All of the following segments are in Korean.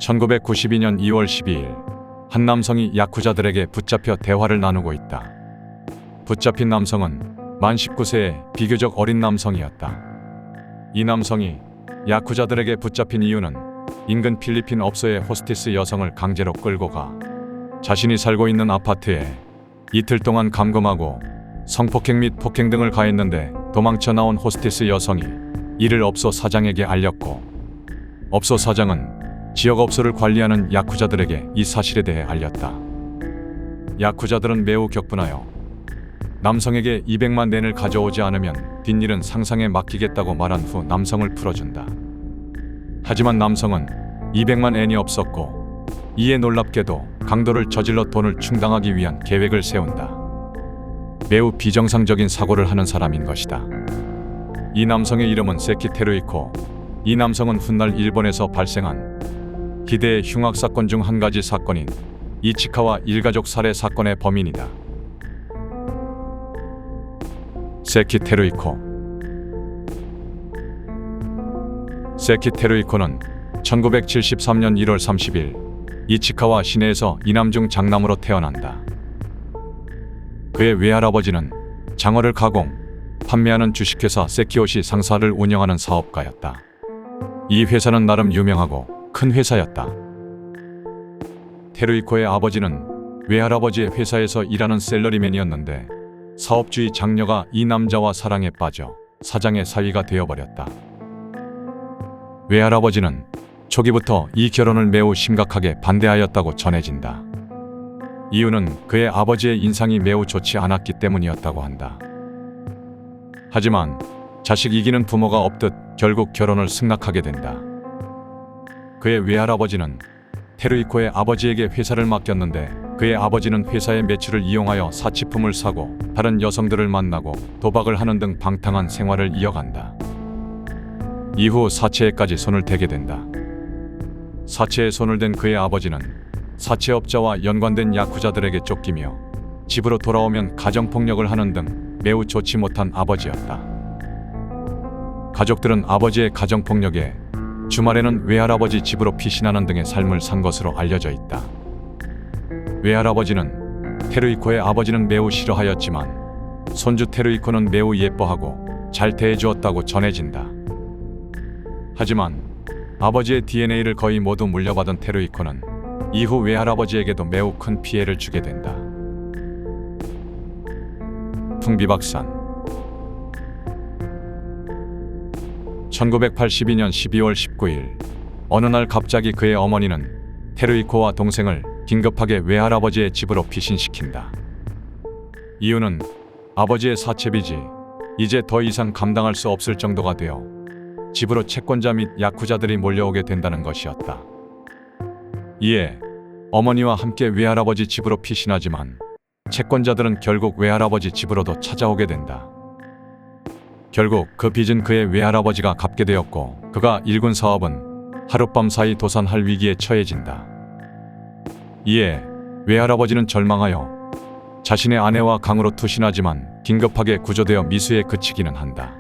1992년 2월 12일 한 남성이 야쿠자들에게 붙잡혀 대화를 나누고 있다. 붙잡힌 남성은 만 19세의 비교적 어린 남성이었다. 이 남성이 야쿠자들에게 붙잡힌 이유는 인근 필리핀 업소의 호스티스 여성을 강제로 끌고 가 자신이 살고 있는 아파트에 이틀 동안 감금하고 성폭행 및 폭행 등을 가했는데 도망쳐 나온 호스티스 여성이 이를 업소 사장에게 알렸고, 업소 사장은 지역 업소를 관리하는 야쿠자들에게 이 사실에 대해 알렸다. 야쿠자들은 매우 격분하여 남성에게 200만 넨을 가져오지 않으면 뒷일은 상상에 맡기겠다고 말한 후 남성을 풀어준다. 하지만 남성은 200만 엔이 없었고, 이에 놀랍게도 강도를 저질러 돈을 충당하기 위한 계획을 세운다. 매우 비정상적인 사고를 하는 사람인 것이다. 이 남성의 이름은 세키 테루이코. 이 남성은 훗날 일본에서 발생한 희대의 흉악 사건 중 한 가지 사건인 이치카와 일가족 살해 사건의 범인이다. 세키 테루이코. 세키 테루이코는 1973년 1월 30일 이치카와 시내에서 이남중 장남으로 태어난다. 그의 외할아버지는 장어를 가공, 판매하는 주식회사 세키오시 상사를 운영하는 사업가였다. 이 회사는 나름 유명하고 큰 회사였다. 테루이코의 아버지는 외할아버지의 회사에서 일하는 셀러리맨이었는데 사업주의 장녀가 이 남자와 사랑에 빠져 사장의 사위가 되어버렸다. 외할아버지는 초기부터 이 결혼을 매우 심각하게 반대하였다고 전해진다. 이유는 그의 아버지의 인상이 매우 좋지 않았기 때문이었다고 한다. 하지만 자식 이기는 부모가 없듯 결국 결혼을 승낙하게 된다. 그의 외할아버지는 테루이코의 아버지에게 회사를 맡겼는데 그의 아버지는 회사의 매출을 이용하여 사치품을 사고 다른 여성들을 만나고 도박을 하는 등 방탕한 생활을 이어간다. 이후 사채에까지 손을 대게 된다. 사채에 손을 댄 그의 아버지는 사채업자와 연관된 야쿠자들에게 쫓기며 집으로 돌아오면 가정폭력을 하는 등 매우 좋지 못한 아버지였다. 가족들은 아버지의 가정폭력에 주말에는 외할아버지 집으로 피신하는 등의 삶을 산 것으로 알려져 있다. 외할아버지는 테루이코의 아버지는 매우 싫어하였지만 손주 테루이코는 매우 예뻐하고 잘 대해주었다고 전해진다. 하지만 아버지의 DNA를 거의 모두 물려받은 테루이코는 이후 외할아버지에게도 매우 큰 피해를 주게 된다. 풍비박산. 1982년 12월 19일 어느 날 갑자기 그의 어머니는 테루이코와 동생을 긴급하게 외할아버지의 집으로 피신시킨다. 이유는 아버지의 사채빚이 이제 더 이상 감당할 수 없을 정도가 되어 집으로 채권자 및 야쿠자들이 몰려오게 된다는 것이었다. 이에 어머니와 함께 외할아버지 집으로 피신하지만 채권자들은 결국 외할아버지 집으로도 찾아오게 된다. 결국 그 빚은 그의 외할아버지가 갚게 되었고 그가 일군 사업은 하룻밤 사이 도산할 위기에 처해진다. 이에 외할아버지는 절망하여 자신의 아내와 강으로 투신하지만 긴급하게 구조되어 미수에 그치기는 한다.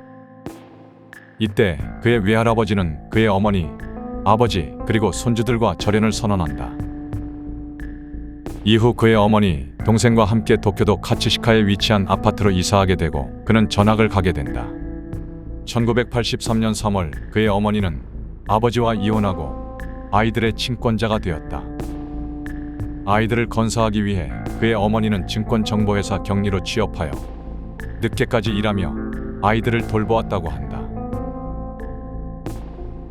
이때 그의 외할아버지는 그의 어머니, 아버지 그리고 손주들과 절연을 선언한다. 이후 그의 어머니, 동생과 함께 도쿄도 카츠시카에 위치한 아파트로 이사하게 되고 그는 전학을 가게 된다. 1983년 3월 그의 어머니는 아버지와 이혼하고 아이들의 친권자가 되었다. 아이들을 건사하기 위해 그의 어머니는 증권정보회사 경리로 취업하여 늦게까지 일하며 아이들을 돌보았다고 한다.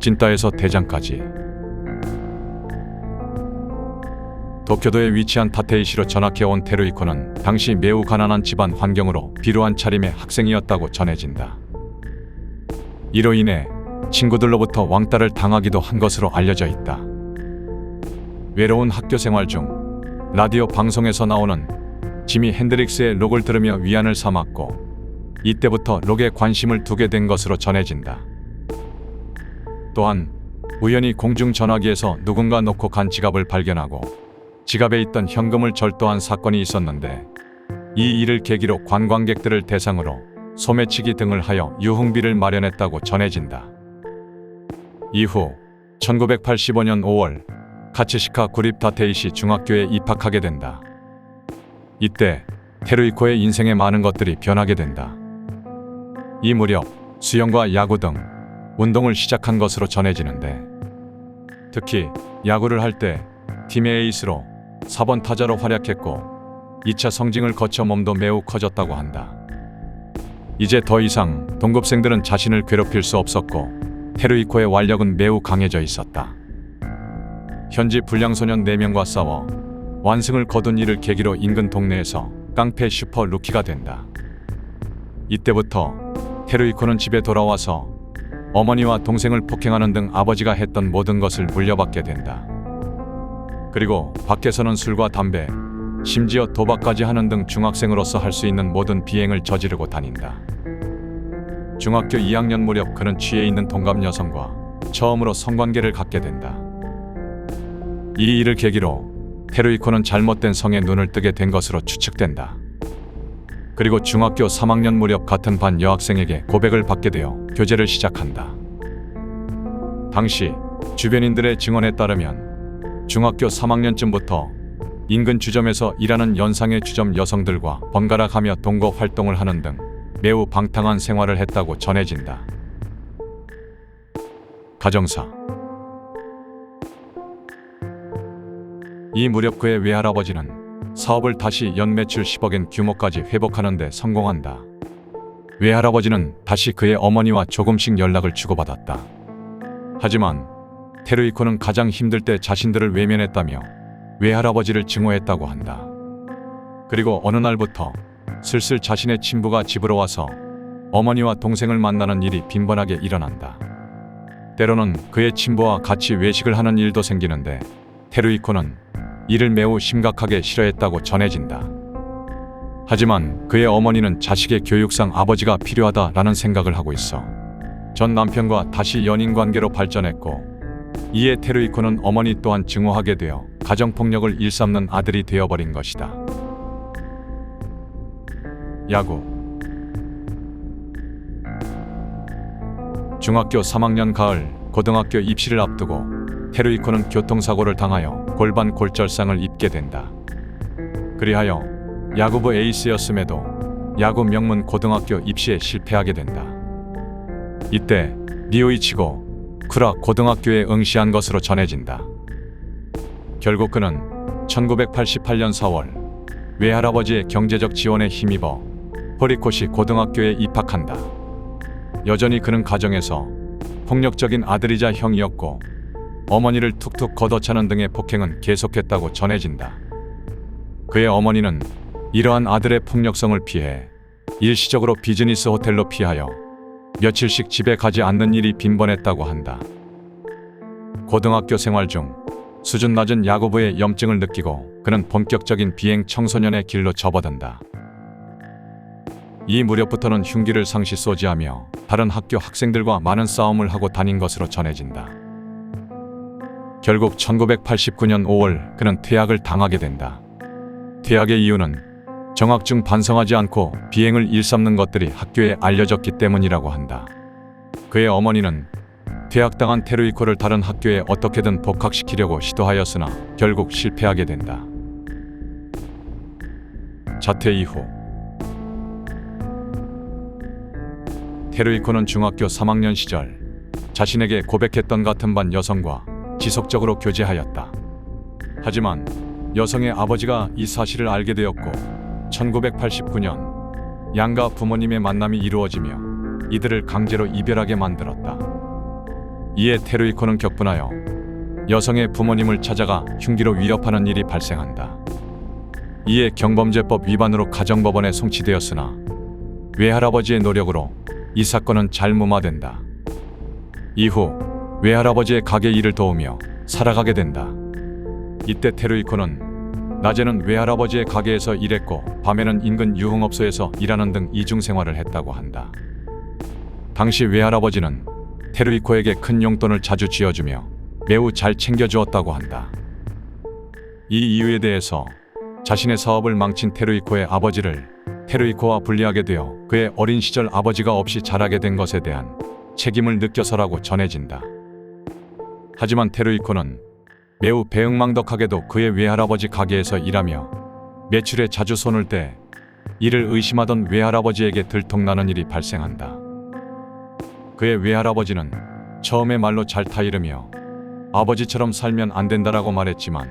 진따에서 대장까지. 도쿄도에 위치한 타테이시로 전학해온 테루이코는 당시 매우 가난한 집안 환경으로 비루한 차림의 학생이었다고 전해진다. 이로 인해 친구들로부터 왕따를 당하기도 한 것으로 알려져 있다. 외로운 학교 생활 중 라디오 방송에서 나오는 지미 핸드릭스의 록을 들으며 위안을 삼았고 이때부터 록에 관심을 두게 된 것으로 전해진다. 또한 우연히 공중전화기에서 누군가 놓고 간 지갑을 발견하고 지갑에 있던 현금을 절도한 사건이 있었는데 이 일을 계기로 관광객들을 대상으로 소매치기 등을 하여 유흥비를 마련했다고 전해진다. 이후 1985년 5월 카츠시카 구립 다테이시 중학교에 입학하게 된다. 이때 테루이코의 인생에 많은 것들이 변하게 된다. 이 무렵 수영과 야구 등 운동을 시작한 것으로 전해지는데, 특히 야구를 할 때 팀의 에이스로 4번 타자로 활약했고 2차 성징을 거쳐 몸도 매우 커졌다고 한다. 이제 더 이상 동급생들은 자신을 괴롭힐 수 없었고 테루이코의 완력은 매우 강해져 있었다. 현지 불량소년 4명과 싸워 완승을 거둔 이를 계기로 인근 동네에서 깡패 슈퍼 루키가 된다. 이때부터 테루이코는 집에 돌아와서 어머니와 동생을 폭행하는 등 아버지가 했던 모든 것을 물려받게 된다. 그리고 밖에서는 술과 담배, 심지어 도박까지 하는 등 중학생으로서 할 수 있는 모든 비행을 저지르고 다닌다. 중학교 2학년 무렵 그는 취해 있는 동갑 여성과 처음으로 성관계를 갖게 된다. 이 일을 계기로 테루이코는 잘못된 성에 눈을 뜨게 된 것으로 추측된다. 그리고 중학교 3학년 무렵 같은 반 여학생에게 고백을 받게 되어 교제를 시작한다. 당시 주변인들의 증언에 따르면 중학교 3학년쯤부터 인근 주점에서 일하는 연상의 주점 여성들과 번갈아 가며 동거 활동을 하는 등 매우 방탕한 생활을 했다고 전해진다. 가정사. 이 무렵 그의 외할아버지는 사업을 다시 연 매출 10억엔 규모까지 회복하는 데 성공한다. 외할아버지는 다시 그의 어머니와 조금씩 연락을 주고받았다. 하지만 테루이코는 가장 힘들 때 자신들을 외면했다며 외할아버지를 증오했다고 한다. 그리고 어느 날부터 슬슬 자신의 친부가 집으로 와서 어머니와 동생을 만나는 일이 빈번하게 일어난다. 때로는 그의 친부와 같이 외식을 하는 일도 생기는데 테루이코는 이를 매우 심각하게 싫어했다고 전해진다. 하지만 그의 어머니는 자식의 교육상 아버지가 필요하다라는 생각을 하고 있어 전 남편과 다시 연인 관계로 발전했고, 이에 테루이코는 어머니 또한 증오하게 되어 가정폭력을 일삼는 아들이 되어버린 것이다. 야구. 중학교 3학년 가을 고등학교 입시를 앞두고 테루이코는 교통사고를 당하여 골반 골절상을 입게 된다. 그리하여 야구부 에이스였음에도 야구 명문 고등학교 입시에 실패하게 된다. 이때 니오이치고 쿠라 고등학교에 응시한 것으로 전해진다. 결국 그는 1988년 4월 외할아버지의 경제적 지원에 힘입어 호리코시 고등학교에 입학한다. 여전히 그는 가정에서 폭력적인 아들이자 형이었고 어머니를 툭툭 걷어차는 등의 폭행은 계속했다고 전해진다. 그의 어머니는 이러한 아들의 폭력성을 피해 일시적으로 비즈니스 호텔로 피하여 며칠씩 집에 가지 않는 일이 빈번했다고 한다. 고등학교 생활 중 수준 낮은 야구부의 염증을 느끼고 그는 본격적인 비행 청소년의 길로 접어든다. 이 무렵부터는 흉기를 상시 소지하며 다른 학교 학생들과 많은 싸움을 하고 다닌 것으로 전해진다. 결국 1989년 5월 그는 퇴학을 당하게 된다. 퇴학의 이유는 정학 중 반성하지 않고 비행을 일삼는 것들이 학교에 알려졌기 때문이라고 한다. 그의 어머니는 퇴학당한 테루이코를 다른 학교에 어떻게든 복학시키려고 시도하였으나 결국 실패하게 된다. 자퇴 이후 테루이코는 중학교 3학년 시절 자신에게 고백했던 같은 반 여성과 지속적으로 교제하였다. 하지만 여성의 아버지가 이 사실을 알게 되었고 1989년 양가 부모님의 만남이 이루어지며 이들을 강제로 이별하게 만들었다. 이에 테루이코는 격분하여 여성의 부모님을 찾아가 흉기로 위협하는 일이 발생한다. 이에 경범죄법 위반으로 가정법원에 송치되었으나 외할아버지의 노력으로 이 사건은 잘 무마된다. 이후 외할아버지의 가게 일을 도우며 살아가게 된다. 이때 테루이코는 낮에는 외할아버지의 가게에서 일했고 밤에는 인근 유흥업소에서 일하는 등 이중생활을 했다고 한다. 당시 외할아버지는 테루이코에게 큰 용돈을 자주 쥐어주며 매우 잘 챙겨주었다고 한다. 이 이유에 대해서 자신의 사업을 망친 테루이코의 아버지를 테루이코와 분리하게 되어 그의 어린 시절 아버지가 없이 자라게 된 것에 대한 책임을 느껴서라고 전해진다. 하지만 테루이코는 매우 배응망덕하게도 그의 외할아버지 가게에서 일하며 매출에 자주 손을 대 이를 의심하던 외할아버지에게 들통나는 일이 발생한다. 그의 외할아버지는 처음에 말로 잘 타이르며 아버지처럼 살면 안 된다라고 말했지만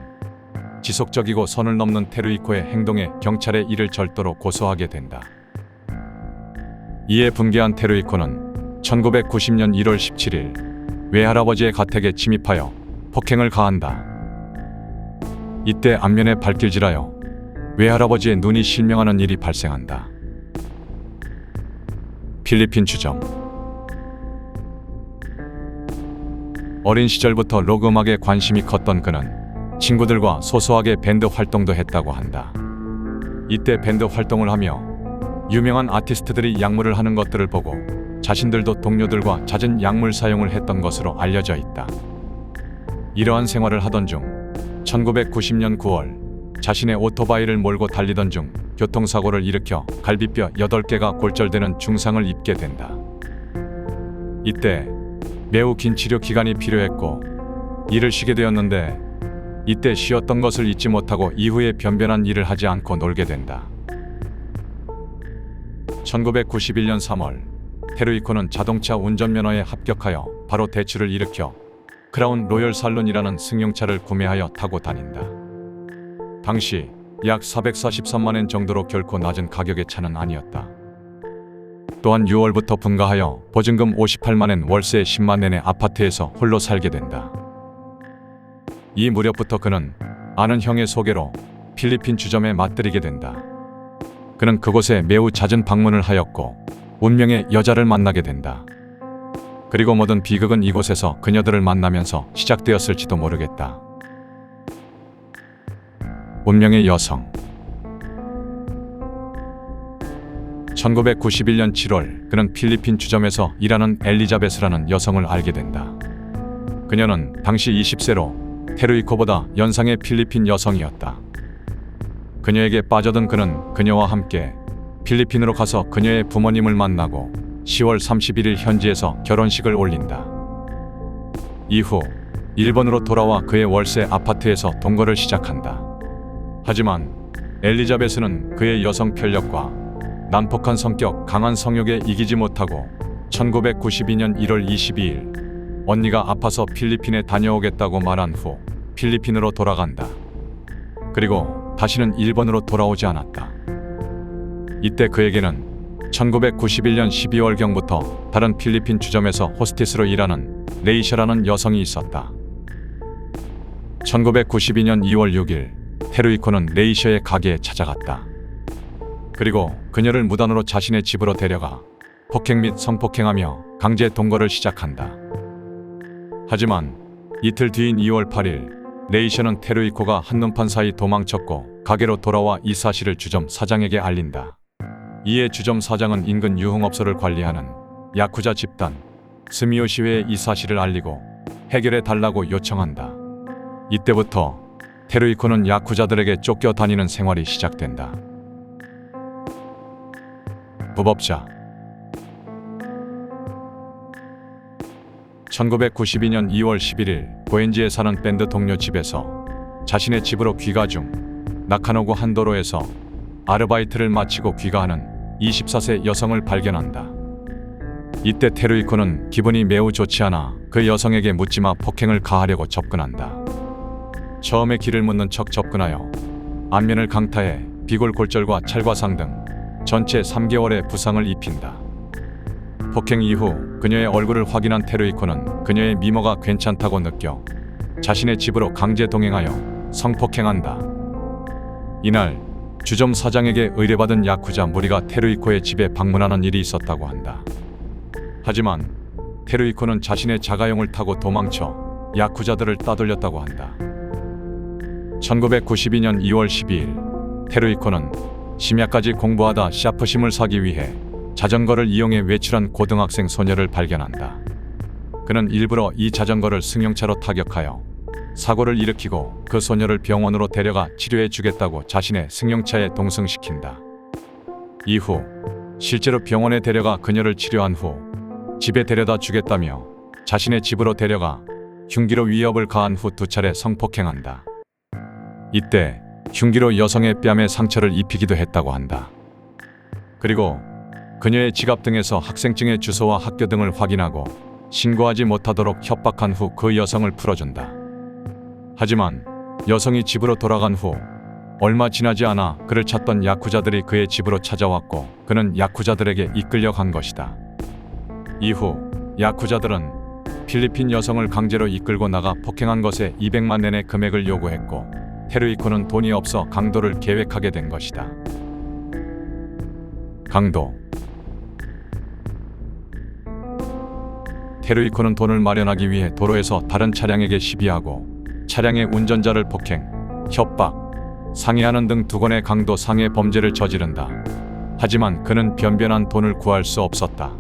지속적이고 선을 넘는 테루이코의 행동에 경찰에 이를 절도로 고소하게 된다. 이에 분개한 테루이코는 1990년 1월 17일 외할아버지의 가택에 침입하여 폭행을 가한다. 이때 안면에 발길질하여 외할아버지의 눈이 실명하는 일이 발생한다. 필리핀 주점. 어린 시절부터 록 음악에 관심이 컸던 그는 친구들과 소소하게 밴드 활동도 했다고 한다. 이때 밴드 활동을 하며 유명한 아티스트들이 약물을 하는 것들을 보고 자신들도 동료들과 잦은 약물 사용을 했던 것으로 알려져 있다. 이러한 생활을 하던 중 1990년 9월 자신의 오토바이를 몰고 달리던 중 교통사고를 일으켜 갈비뼈 8개가 골절되는 중상을 입게 된다. 이때 매우 긴 치료 기간이 필요했고 일을 쉬게 되었는데 이때 쉬었던 것을 잊지 못하고 이후에 변변한 일을 하지 않고 놀게 된다. 1991년 3월 테루이코는 자동차 운전면허에 합격하여 바로 대출을 일으켜 크라운 로열 살론이라는 승용차를 구매하여 타고 다닌다. 당시 약 443만엔 정도로 결코 낮은 가격의 차는 아니었다. 또한 6월부터 분가하여 보증금 58만엔 월세 10만엔의 아파트에서 홀로 살게 된다. 이 무렵부터 그는 아는 형의 소개로 필리핀 주점에 맞들이게 된다. 그는 그곳에 매우 잦은 방문을 하였고 운명의 여자를 만나게 된다. 그리고 모든 비극은 이곳에서 그녀들을 만나면서 시작되었을지도 모르겠다. 운명의 여성. 1991년 7월 그는 필리핀 주점에서 일하는 엘리자베스라는 여성을 알게 된다. 그녀는 당시 20세로 테루이코보다 연상의 필리핀 여성이었다. 그녀에게 빠져든 그는 그녀와 함께 필리핀으로 가서 그녀의 부모님을 만나고 10월 31일 현지에서 결혼식을 올린다. 이후 일본으로 돌아와 그의 월세 아파트에서 동거를 시작한다. 하지만 엘리자베스는 그의 여성 편력과 난폭한 성격, 강한 성욕에 이기지 못하고 1992년 1월 22일 언니가 아파서 필리핀에 다녀오겠다고 말한 후 필리핀으로 돌아간다. 그리고 다시는 일본으로 돌아오지 않았다. 이때 그에게는 1991년 12월경부터 다른 필리핀 주점에서 호스티스로 일하는 레이샤라는 여성이 있었다. 1992년 2월 6일 테루이코는 레이샤의 가게에 찾아갔다. 그리고 그녀를 무단으로 자신의 집으로 데려가 폭행 및 성폭행하며 강제 동거를 시작한다. 하지만 이틀 뒤인 2월 8일 레이샤는 테루이코가 한눈판 사이 도망쳤고 가게로 돌아와 이 사실을 주점 사장에게 알린다. 이에 주점 사장은 인근 유흥업소를 관리하는 야쿠자 집단 스미요시회에 이 사실을 알리고 해결해 달라고 요청한다. 이때부터 테루이코는 야쿠자들에게 쫓겨 다니는 생활이 시작된다. 부법자. 1992년 2월 11일 고엔지에 사는 밴드 동료 집에서 자신의 집으로 귀가 중 나카노구 한도로에서 아르바이트를 마치고 귀가하는 24세 여성을 발견한다. 이때 테루이코는 기분이 매우 좋지 않아 그 여성에게 묻지마 폭행을 가하려고 접근한다. 처음에 길을 묻는 척 접근하여 안면을 강타해 비골 골절과 찰과상 등 전체 3개월의 부상을 입힌다. 폭행 이후 그녀의 얼굴을 확인한 테루이코는 그녀의 미모가 괜찮다고 느껴 자신의 집으로 강제 동행하여 성폭행한다. 이날 주점 사장에게 의뢰받은 야쿠자 무리가 테루이코의 집에 방문하는 일이 있었다고 한다. 하지만 테루이코는 자신의 자가용을 타고 도망쳐 야쿠자들을 따돌렸다고 한다. 1992년 2월 12일 테루이코는 심야까지 공부하다 샤프심을 사기 위해 자전거를 이용해 외출한 고등학생 소녀를 발견한다. 그는 일부러 이 자전거를 승용차로 타격하여 사고를 일으키고 그 소녀를 병원으로 데려가 치료해 주겠다고 자신의 승용차에 동승시킨다. 이후 실제로 병원에 데려가 그녀를 치료한 후 집에 데려다 주겠다며 자신의 집으로 데려가 흉기로 위협을 가한 후 2차례 성폭행한다. 이때 흉기로 여성의 뺨에 상처를 입히기도 했다고 한다. 그리고 그녀의 지갑 등에서 학생증의 주소와 학교 등을 확인하고 신고하지 못하도록 협박한 후 그 여성을 풀어준다. 하지만 여성이 집으로 돌아간 후 얼마 지나지 않아 그를 찾던 야쿠자들이 그의 집으로 찾아왔고 그는 야쿠자들에게 이끌려간 것이다. 이후 야쿠자들은 필리핀 여성을 강제로 이끌고 나가 폭행한 것에 200만 엔의 금액을 요구했고 테루이코는 돈이 없어 강도를 계획하게 된 것이다. 강도. 테루이코는 돈을 마련하기 위해 도로에서 다른 차량에게 시비하고 차량의 운전자를 폭행, 협박, 상해하는 등 2건의 강도 상해 범죄를 저지른다. 하지만 그는 변변한 돈을 구할 수 없었다.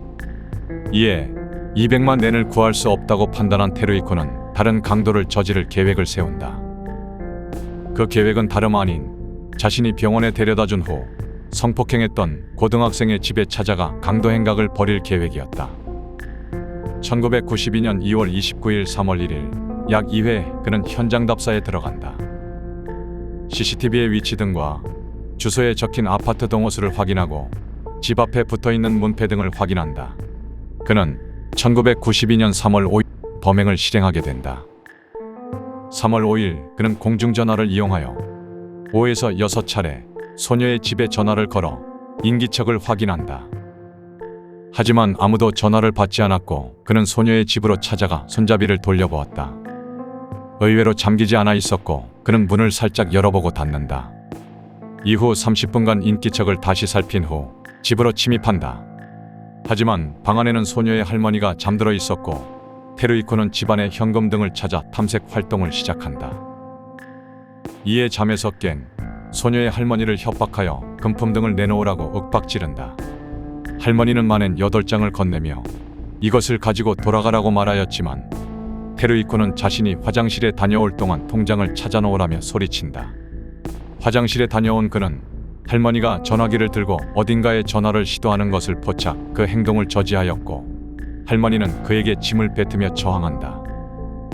이에 200만 엔을 구할 수 없다고 판단한 테루이코는 다른 강도를 저지를 계획을 세운다. 그 계획은 다름 아닌 자신이 병원에 데려다준 후 성폭행했던 고등학생의 집에 찾아가 강도 행각을 벌일 계획이었다. 1992년 2월 29일 3월 1일 약 2회 그는 현장 답사에 들어간다. CCTV의 위치 등과 주소에 적힌 아파트 동호수를 확인하고 집 앞에 붙어있는 문패 등을 확인한다. 그는 1992년 3월 5일 범행을 실행하게 된다. 3월 5일 그는 공중전화를 이용하여 5에서 6차례 소녀의 집에 전화를 걸어 인기척을 확인한다. 하지만 아무도 전화를 받지 않았고 그는 소녀의 집으로 찾아가 손잡이를 돌려보았다. 의외로 잠기지 않아 있었고 그는 문을 살짝 열어보고 닫는다. 이후 30분간 인기척을 다시 살핀 후 집으로 침입한다. 하지만 방 안에는 소녀의 할머니가 잠들어 있었고 테루이코는 집안의 현금 등을 찾아 탐색 활동을 시작한다. 이에 잠에서 깬 소녀의 할머니를 협박하여 금품 등을 내놓으라고 윽박지른다. 할머니는 만엔 8장을 건네며 이것을 가지고 돌아가라고 말하였지만 테루이코는 자신이 화장실에 다녀올 동안 통장을 찾아놓으라며 소리친다. 화장실에 다녀온 그는 할머니가 전화기를 들고 어딘가에 전화를 시도하는 것을 포착 그 행동을 저지하였고 할머니는 그에게 짐을 뱉으며 저항한다.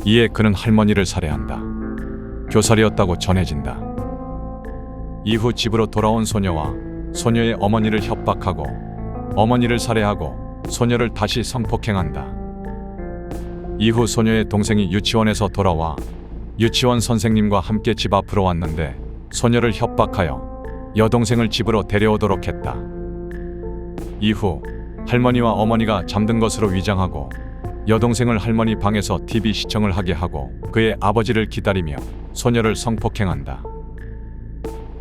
이에 그는 할머니를 살해한다. 교살이었다고 전해진다. 이후 집으로 돌아온 소녀와 소녀의 어머니를 협박하고 어머니를 살해하고 소녀를 다시 성폭행한다. 이후 소녀의 동생이 유치원에서 돌아와 유치원 선생님과 함께 집 앞으로 왔는데 소녀를 협박하여 여동생을 집으로 데려오도록 했다. 이후 할머니와 어머니가 잠든 것으로 위장하고 여동생을 할머니 방에서 TV 시청을 하게 하고 그의 아버지를 기다리며 소녀를 성폭행한다.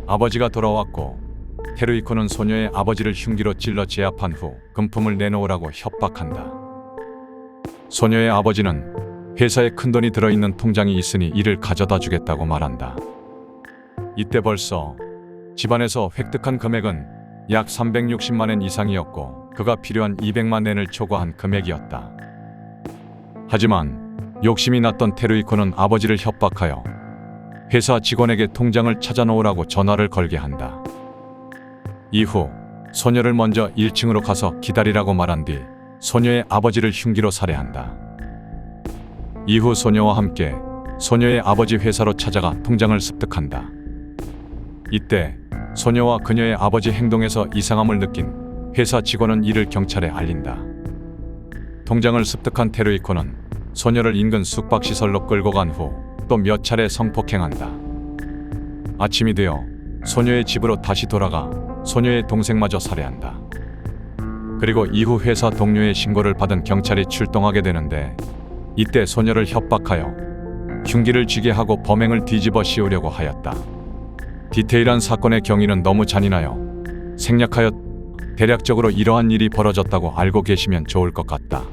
아버지가 돌아왔고 테루이코는 소녀의 아버지를 흉기로 찔러 제압한 후 금품을 내놓으라고 협박한다. 소녀의 아버지는 회사에 큰돈이 들어있는 통장이 있으니 이를 가져다 주겠다고 말한다. 이때 벌써 집안에서 획득한 금액은 약 360만 엔 이상이었고 그가 필요한 200만 엔을 초과한 금액이었다. 하지만 욕심이 났던 테루이코는 아버지를 협박하여 회사 직원에게 통장을 찾아놓으라고 전화를 걸게 한다. 이후 소녀를 먼저 1층으로 가서 기다리라고 말한 뒤 소녀의 아버지를 흉기로 살해한다. 이후 소녀와 함께 소녀의 아버지 회사로 찾아가 통장을 습득한다. 이때 소녀와 그녀의 아버지 행동에서 이상함을 느낀 회사 직원은 이를 경찰에 알린다. 통장을 습득한 테루이코는 소녀를 인근 숙박시설로 끌고 간 후 또 몇 차례 성폭행한다. 아침이 되어 소녀의 집으로 다시 돌아가 소녀의 동생마저 살해한다. 그리고 이후 회사 동료의 신고를 받은 경찰이 출동하게 되는데 이때 소녀를 협박하여 흉기를 쥐게 하고 범행을 뒤집어 씌우려고 하였다. 디테일한 사건의 경위는 너무 잔인하여 생략하여 대략적으로 이러한 일이 벌어졌다고 알고 계시면 좋을 것 같다.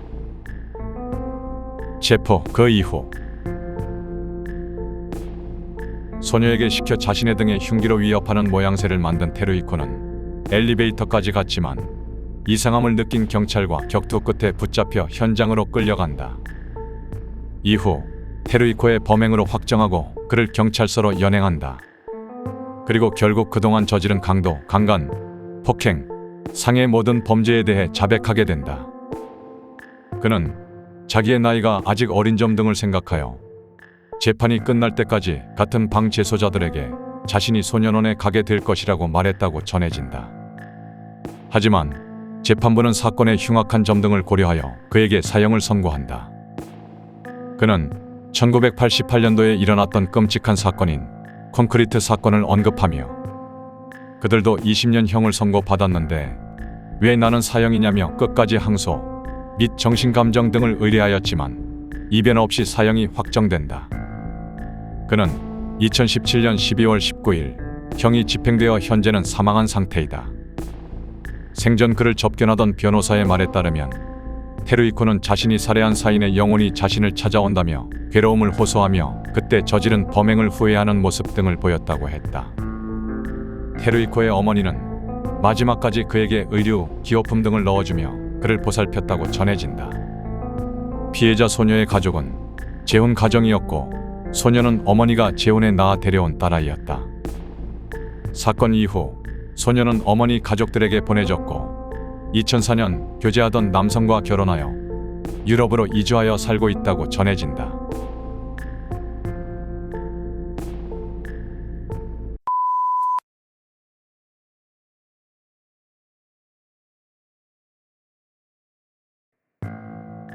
체포. 그 이후 소녀에게 시켜 자신의 등에 흉기로 위협하는 모양새를 만든 테루이코는 엘리베이터까지 갔지만 이상함을 느낀 경찰과 격투 끝에 붙잡혀 현장으로 끌려간다. 이후 테루이코의 범행으로 확정하고 그를 경찰서로 연행한다. 그리고 결국 그동안 저지른 강도, 강간, 폭행, 상해 모든 범죄에 대해 자백하게 된다. 그는 자기의 나이가 아직 어린 점 등을 생각하여 재판이 끝날 때까지 같은 방 재소자들에게 자신이 소년원에 가게 될 것이라고 말했다고 전해진다. 하지만 재판부는 사건의 흉악한 점 등을 고려하여 그에게 사형을 선고한다. 그는 1988년도에 일어났던 끔찍한 사건인 콘크리트 사건을 언급하며 그들도 20년 형을 선고받았는데 왜 나는 사형이냐며 끝까지 항소 및 정신감정 등을 의뢰하였지만 이변 없이 사형이 확정된다. 그는 2017년 12월 19일 형이 집행되어 현재는 사망한 상태이다. 생전 그를 접견하던 변호사의 말에 따르면 테루이코는 자신이 살해한 사인의 영혼이 자신을 찾아온다며 괴로움을 호소하며 그때 저지른 범행을 후회하는 모습 등을 보였다고 했다. 테루이코의 어머니는 마지막까지 그에게 의류, 기호품 등을 넣어주며 그를 보살폈다고 전해진다. 피해자 소녀의 가족은 재혼 가정이었고 소녀는 어머니가 재혼해 낳아 데려온 딸아이였다. 사건 이후 소녀는 어머니 가족들에게 보내졌고 2004년 교제하던 남성과 결혼하여 유럽으로 이주하여 살고 있다고 전해진다.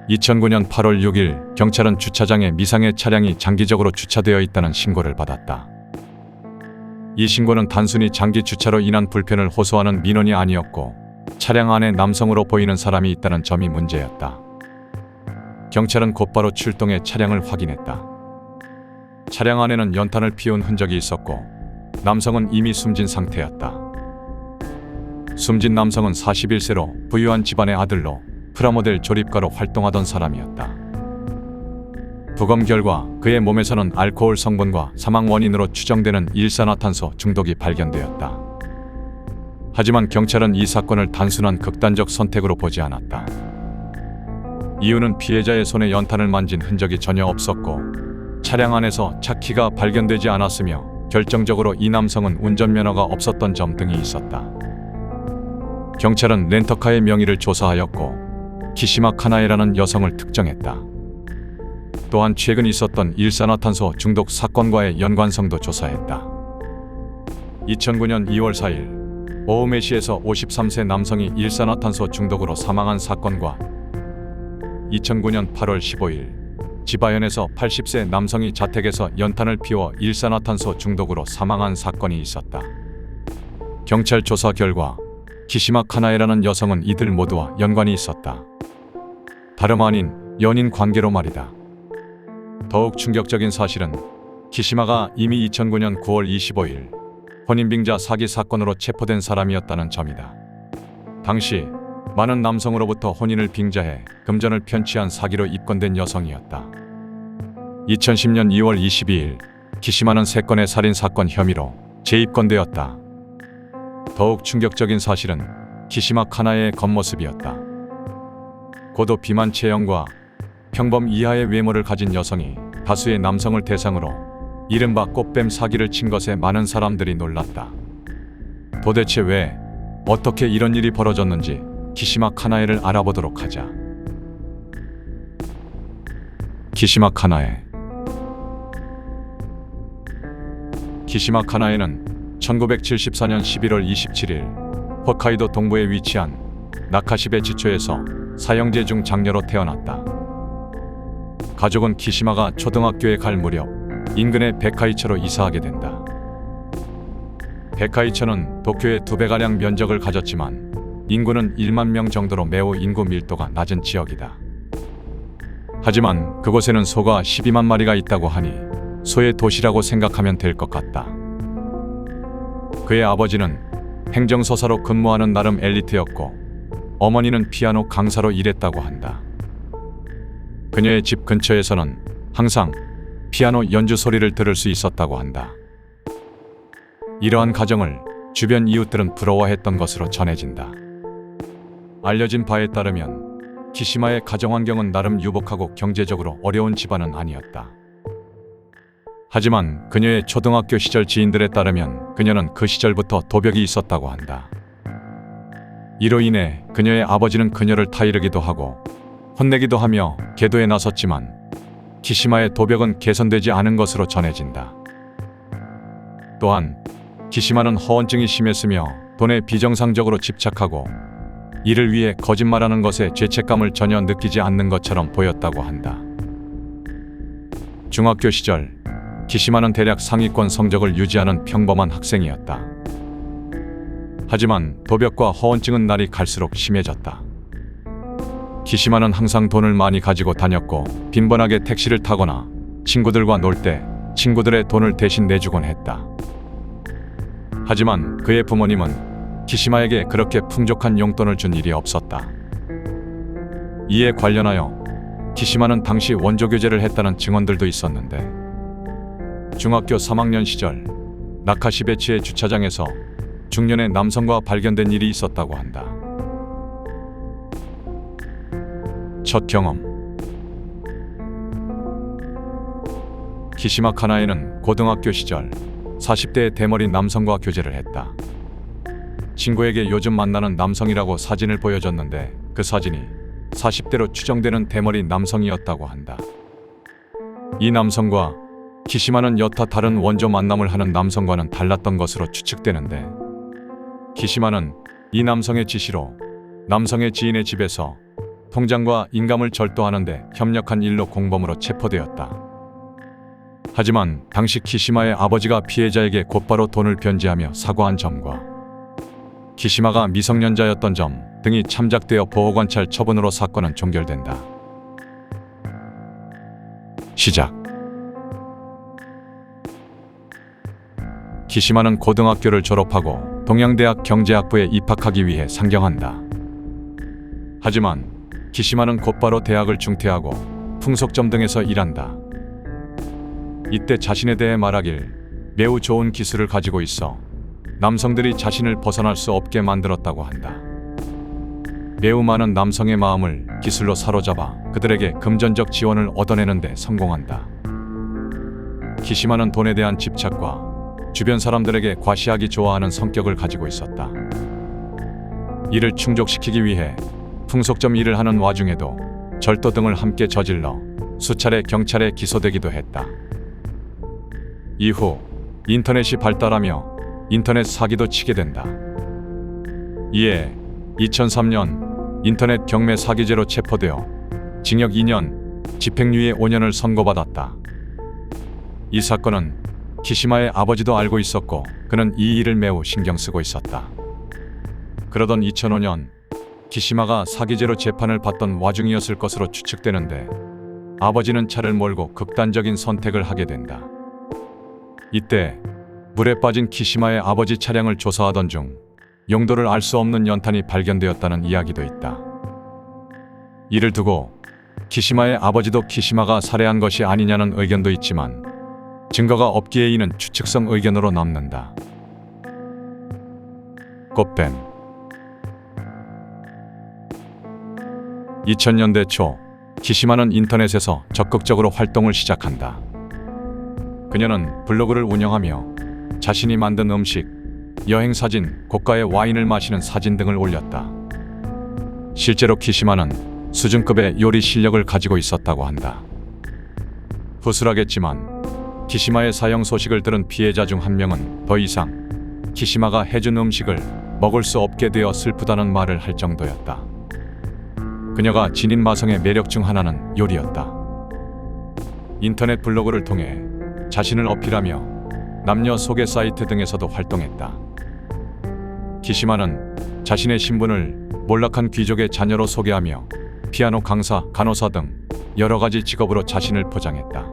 (2009년 8월 6일) 경찰은 주차장에 미상의 차량이 장기적으로 주차되어 있다는 신고를 받았다. 이 신고는 단순히 장기 주차로 인한 불편을 호소하는 민원이 아니었고 차량 안에 남성으로 보이는 사람이 있다는 점이 문제였다. 경찰은 곧바로 출동해 차량을 확인했다. 차량 안에는 연탄을 피운 흔적이 있었고 남성은 이미 숨진 상태였다. 숨진 남성은 41세로 부유한 집안의 아들로 프라모델 조립가로 활동하던 사람이었다. 부검 결과 그의 몸에서는 알코올 성분과 사망 원인으로 추정되는 일산화탄소 중독이 발견되었다. 하지만 경찰은 이 사건을 단순한 극단적 선택으로 보지 않았다. 이유는 피해자의 손에 연탄을 만진 흔적이 전혀 없었고 차량 안에서 차 키가 발견되지 않았으며 결정적으로 이 남성은 운전면허가 없었던 점 등이 있었다. 경찰은 렌터카의 명의를 조사하였고 키시마 카나에라는 여성을 특정했다. 또한 최근 있었던 일산화탄소 중독 사건과의 연관성도 조사했다. 2009년 2월 4일 오우메시에서 53세 남성이 일산화탄소 중독으로 사망한 사건과 2009년 8월 15일 지바현에서 80세 남성이 자택에서 연탄을 피워 일산화탄소 중독으로 사망한 사건이 있었다. 경찰 조사 결과 키시마 카나에라는 여성은 이들 모두와 연관이 있었다. 다름 아닌 연인 관계로 말이다. 더욱 충격적인 사실은 키시마가 이미 2009년 9월 25일 혼인빙자 사기 사건으로 체포된 사람이었다는 점이다. 당시 많은 남성으로부터 혼인을 빙자해 금전을 편취한 사기로 입건된 여성이었다. 2010년 2월 22일 키시마는 3건의 살인 사건 혐의로 재입건되었다. 더욱 충격적인 사실은 키시마 카나에의 겉모습이었다. 고도 비만 체형과 평범 이하의 외모를 가진 여성이 다수의 남성을 대상으로 이른바 꽃뱀 사기를 친 것에 많은 사람들이 놀랐다. 도대체 왜, 어떻게 이런 일이 벌어졌는지 키시마 카나에를 알아보도록 하자. 키시마 카나에. 키시마 카나에는 1974년 11월 27일 홋카이도 동부에 위치한 나카시베 지초에서 사형제 중 장녀로 태어났다. 가족은 키시마가 초등학교에 갈 무렵 인근의 베카이처로 이사하게 된다. 베카이처는 도쿄의 2배가량 면적을 가졌지만 인구는 1만 명 정도로 매우 인구 밀도가 낮은 지역이다. 하지만 그곳에는 소가 12만 마리가 있다고 하니 소의 도시라고 생각하면 될 것 같다. 그의 아버지는 행정서사로 근무하는 나름 엘리트였고 어머니는 피아노 강사로 일했다고 한다. 그녀의 집 근처에서는 항상 피아노 연주 소리를 들을 수 있었다고 한다. 이러한 가정을 주변 이웃들은 부러워했던 것으로 전해진다. 알려진 바에 따르면 키시마의 가정 환경은 나름 유복하고 경제적으로 어려운 집안은 아니었다. 하지만 그녀의 초등학교 시절 지인들에 따르면 그녀는 그 시절부터 도벽이 있었다고 한다. 이로 인해 그녀의 아버지는 그녀를 타이르기도 하고 혼내기도 하며 계도에 나섰지만 키시마의 도벽은 개선되지 않은 것으로 전해진다. 또한 키시마는 허언증이 심했으며 돈에 비정상적으로 집착하고 이를 위해 거짓말하는 것에 죄책감을 전혀 느끼지 않는 것처럼 보였다고 한다. 중학교 시절 키시마는 대략 상위권 성적을 유지하는 평범한 학생이었다. 하지만 도벽과 허언증은 날이 갈수록 심해졌다. 키시마는 항상 돈을 많이 가지고 다녔고 빈번하게 택시를 타거나 친구들과 놀 때 친구들의 돈을 대신 내주곤 했다. 하지만 그의 부모님은 키시마에게 그렇게 풍족한 용돈을 준 일이 없었다. 이에 관련하여 키시마는 당시 원조교제를 했다는 증언들도 있었는데 중학교 3학년 시절 나카시베치의 주차장에서 중년의 남성과 발견된 일이 있었다고 한다. 첫 경험. 키시마 카나에는 고등학교 시절 40대의 대머리 남성과 교제를 했다. 친구에게 요즘 만나는 남성이라고 사진을 보여줬는데 그 사진이 40대로 추정되는 대머리 남성이었다고 한다. 이 남성과 키시마는 여타 다른 원조 만남을 하는 남성과는 달랐던 것으로 추측되는데 키시마는 이 남성의 지시로 남성의 지인의 집에서 통장과 인감을 절도하는데 협력한 일로 공범으로 체포되었다. 하지만 당시 키시마의 아버지가 피해자에게 곧바로 돈을 변제하며 사과한 점과 키시마가 미성년자였던 점 등이 참작되어 보호관찰 처분으로 사건은 종결된다. 시작. 키시마는 고등학교를 졸업하고 동양대학 경제학부에 입학하기 위해 상경한다. 하지만 키시마는 곧바로 대학을 중퇴하고 풍속점 등에서 일한다. 이때 자신에 대해 말하길 매우 좋은 기술을 가지고 있어 남성들이 자신을 벗어날 수 없게 만들었다고 한다. 매우 많은 남성의 마음을 기술로 사로잡아 그들에게 금전적 지원을 얻어내는 데 성공한다. 키시마는 돈에 대한 집착과 주변 사람들에게 과시하기 좋아하는 성격을 가지고 있었다. 이를 충족시키기 위해 풍속점 일을 하는 와중에도 절도 등을 함께 저질러 수차례 경찰에 기소되기도 했다. 이후 인터넷이 발달하며 인터넷 사기도 치게 된다. 이에 2003년 인터넷 경매 사기죄로 체포되어 징역 2년, 집행유예 5년을 선고받았다. 이 사건은 키시마의 아버지도 알고 있었고 그는 이 일을 매우 신경 쓰고 있었다. 그러던 2005년 키시마가 사기죄로 재판을 받던 와중이었을 것으로 추측되는데 아버지는 차를 몰고 극단적인 선택을 하게 된다. 이때 물에 빠진 키시마의 아버지 차량을 조사하던 중 용도를 알 수 없는 연탄이 발견되었다는 이야기도 있다. 이를 두고 키시마의 아버지도 키시마가 살해한 것이 아니냐는 의견도 있지만 증거가 없기에 이는 추측성 의견으로 남는다. 꽃뱀. 2000년대 초 키시마는 인터넷에서 적극적으로 활동을 시작한다. 그녀는 블로그를 운영하며 자신이 만든 음식, 여행 사진, 고가의 와인을 마시는 사진 등을 올렸다. 실제로 키시마는 수준급의 요리 실력을 가지고 있었다고 한다. 후술하겠지만 키시마의 사형 소식을 들은 피해자 중 한 명은 더 이상 키시마가 해준 음식을 먹을 수 없게 되어 슬프다는 말을 할 정도였다. 그녀가 지닌 마성의 매력 중 하나는 요리였다. 인터넷 블로그를 통해 자신을 어필하며 남녀 소개 사이트 등에서도 활동했다. 키시마는 자신의 신분을 몰락한 귀족의 자녀로 소개하며 피아노 강사, 간호사 등 여러 가지 직업으로 자신을 포장했다.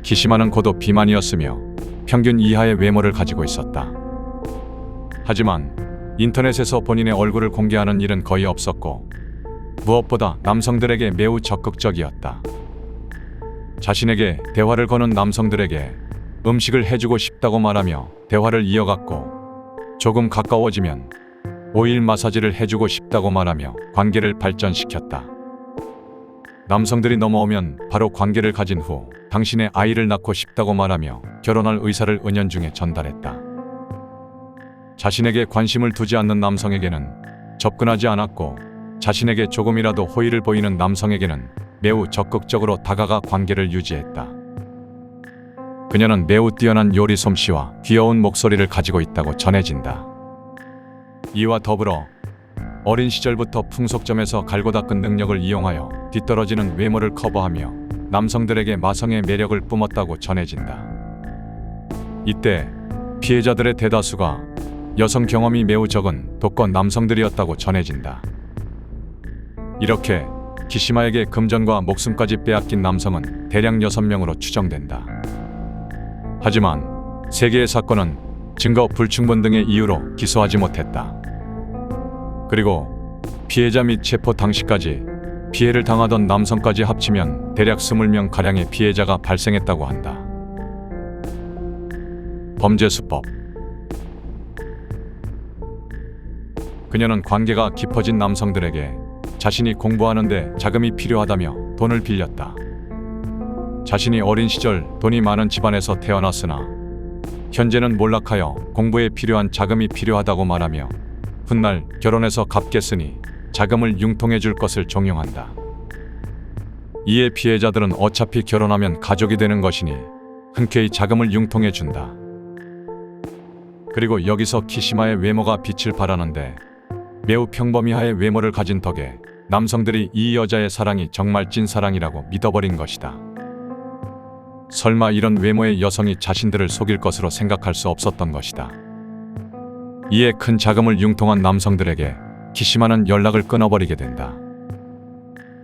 키시마는 고도 비만이었으며 평균 이하의 외모를 가지고 있었다. 하지만 인터넷에서 본인의 얼굴을 공개하는 일은 거의 없었고 무엇보다 남성들에게 매우 적극적이었다. 자신에게 대화를 거는 남성들에게 음식을 해주고 싶다고 말하며 대화를 이어갔고 조금 가까워지면 오일 마사지를 해주고 싶다고 말하며 관계를 발전시켰다. 남성들이 넘어오면 바로 관계를 가진 후 당신의 아이를 낳고 싶다고 말하며 결혼할 의사를 은연중에 전달했다. 자신에게 관심을 두지 않는 남성에게는 접근하지 않았고 자신에게 조금이라도 호의를 보이는 남성에게는 매우 적극적으로 다가가 관계를 유지했다. 그녀는 매우 뛰어난 요리 솜씨와 귀여운 목소리를 가지고 있다고 전해진다. 이와 더불어 어린 시절부터 풍속점에서 갈고 닦은 능력을 이용하여 뒤떨어지는 외모를 커버하며 남성들에게 마성의 매력을 뿜었다고 전해진다. 이때 피해자들의 대다수가 여성 경험이 매우 적은 독거 남성들이었다고 전해진다. 이렇게 키시마에게 금전과 목숨까지 빼앗긴 남성은 대략 6명으로 추정된다. 하지만 3개의 사건은 증거 불충분 등의 이유로 기소하지 못했다. 그리고 피해자 및 체포 당시까지 피해를 당하던 남성까지 합치면 대략 20명가량의 피해자가 발생했다고 한다. 범죄 수법. 그녀는 관계가 깊어진 남성들에게 자신이 공부하는데 자금이 필요하다며 돈을 빌렸다. 자신이 어린 시절 돈이 많은 집안에서 태어났으나 현재는 몰락하여 공부에 필요한 자금이 필요하다고 말하며 훗날 결혼해서 갚겠으니 자금을 융통해 줄 것을 종용한다. 이에 피해자들은 어차피 결혼하면 가족이 되는 것이니 흔쾌히 자금을 융통해 준다. 그리고 여기서 키시마의 외모가 빛을 발하는데 매우 평범이하의 외모를 가진 덕에 남성들이 이 여자의 사랑이 정말 찐사랑이라고 믿어버린 것이다. 설마 이런 외모의 여성이 자신들을 속일 것으로 생각할 수 없었던 것이다. 이에 큰 자금을 융통한 남성들에게 키시마는 연락을 끊어버리게 된다.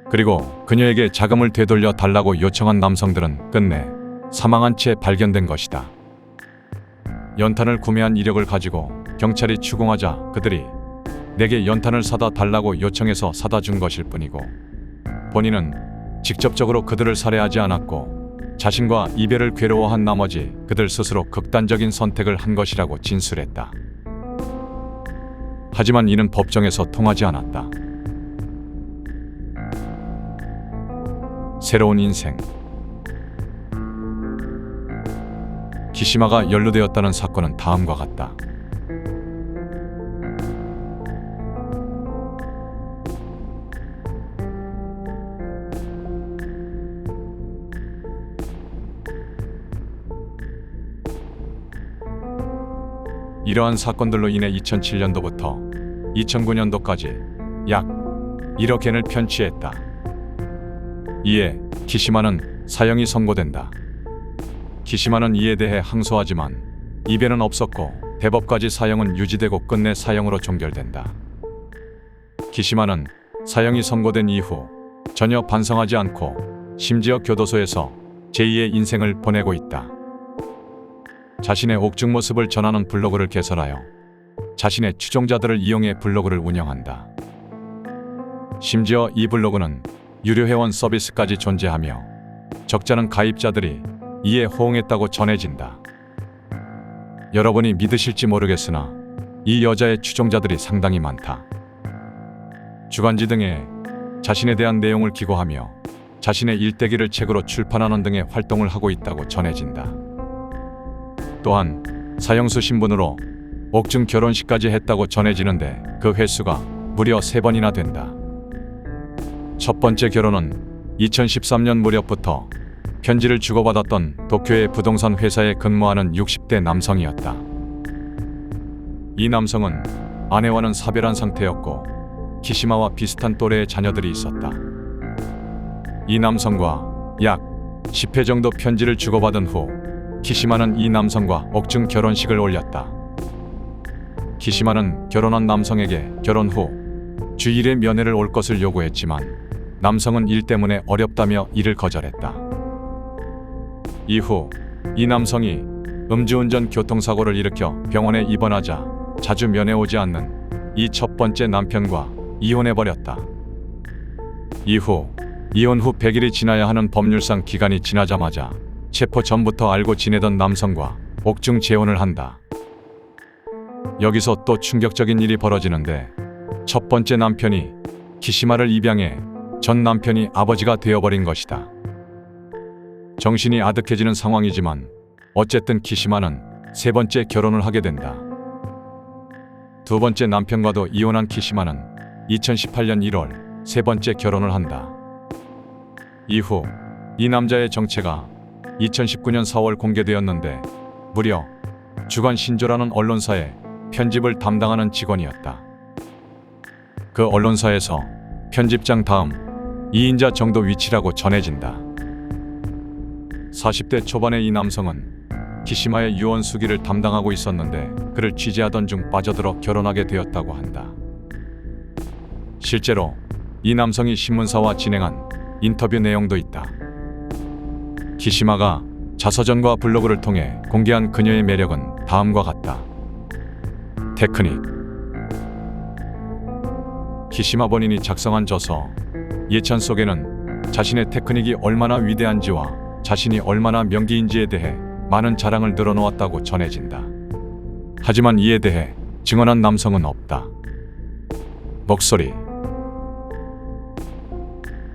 그리고 그녀에게 자금을 되돌려 달라고 요청한 남성들은 끝내 사망한 채 발견된 것이다. 연탄을 구매한 이력을 가지고 경찰이 추궁하자 그들이 내게 연탄을 사다 달라고 요청해서 사다 준 것일 뿐이고 본인은 직접적으로 그들을 살해하지 않았고 자신과 이별을 괴로워한 나머지 그들 스스로 극단적인 선택을 한 것이라고 진술했다. 하지만 이는 법정에서 통하지 않았다. 새로운 인생. 키시마가 연루되었다는 사건은 다음과 같다. 이러한 사건들로 인해 2007년도부터 2009년도까지 약 1억 엔을 편취했다. 이에 키시마는 사형이 선고된다. 키시마는 이에 대해 항소하지만 이변은 없었고 대법까지 사형은 유지되고 끝내 사형으로 종결된다. 키시마는 사형이 선고된 이후 전혀 반성하지 않고 심지어 교도소에서 제2의 인생을 보내고 있다. 자신의 옥중 모습을 전하는 블로그를 개설하여 자신의 추종자들을 이용해 블로그를 운영한다. 심지어 이 블로그는 유료 회원 서비스까지 존재하며 적잖은 가입자들이 이에 호응했다고 전해진다. 여러분이 믿으실지 모르겠으나 이 여자의 추종자들이 상당히 많다. 주간지 등에 자신에 대한 내용을 기고하며 자신의 일대기를 책으로 출판하는 등의 활동을 하고 있다고 전해진다. 또한 사형수 신분으로 옥중 결혼식까지 했다고 전해지는데 그 횟수가 무려 3번이나 된다. 첫 번째 결혼은 2013년 무렵부터 편지를 주고받았던 도쿄의 부동산 회사에 근무하는 60대 남성이었다. 이 남성은 아내와는 사별한 상태였고 키시마와 비슷한 또래의 자녀들이 있었다. 이 남성과 약 10회 정도 편지를 주고받은 후 키시마는 이 남성과 옥중 결혼식을 올렸다. 키시마는 결혼한 남성에게 결혼 후 주일에 면회를 올 것을 요구했지만 남성은 일 때문에 어렵다며 이를 거절했다. 이후 이 남성이 음주운전 교통사고를 일으켜 병원에 입원하자 자주 면회 오지 않는 이 첫 번째 남편과 이혼해버렸다. 이후 이혼 후 100일이 지나야 하는 법률상 기간이 지나자마자 체포 전부터 알고 지내던 남성과 옥중 재혼을 한다. 여기서 또 충격적인 일이 벌어지는데 첫 번째 남편이 키시마를 입양해 전 남편이 아버지가 되어버린 것이다. 정신이 아득해지는 상황이지만 어쨌든 키시마는 세 번째 결혼을 하게 된다. 두 번째 남편과도 이혼한 키시마는 2018년 1월 세 번째 결혼을 한다. 이후 이 남자의 정체가 2019년 4월 공개되었는데 무려 주간 신조라는 언론사의 편집을 담당하는 직원이었다. 그 언론사에서 편집장 다음 2인자 정도 위치라고 전해진다. 40대 초반의 이 남성은 키시마의 유언 수기를 담당하고 있었는데 그를 취재하던 중 빠져들어 결혼하게 되었다고 한다. 실제로 이 남성이 신문사와 진행한 인터뷰 내용도 있다. 키시마가 자서전과 블로그를 통해 공개한 그녀의 매력은 다음과 같다. 테크닉. 키시마 본인이 작성한 저서 예찬 속에는 자신의 테크닉이 얼마나 위대한지와 자신이 얼마나 명기인지에 대해 많은 자랑을 늘어놓았다고 전해진다. 하지만 이에 대해 증언한 남성은 없다. 목소리.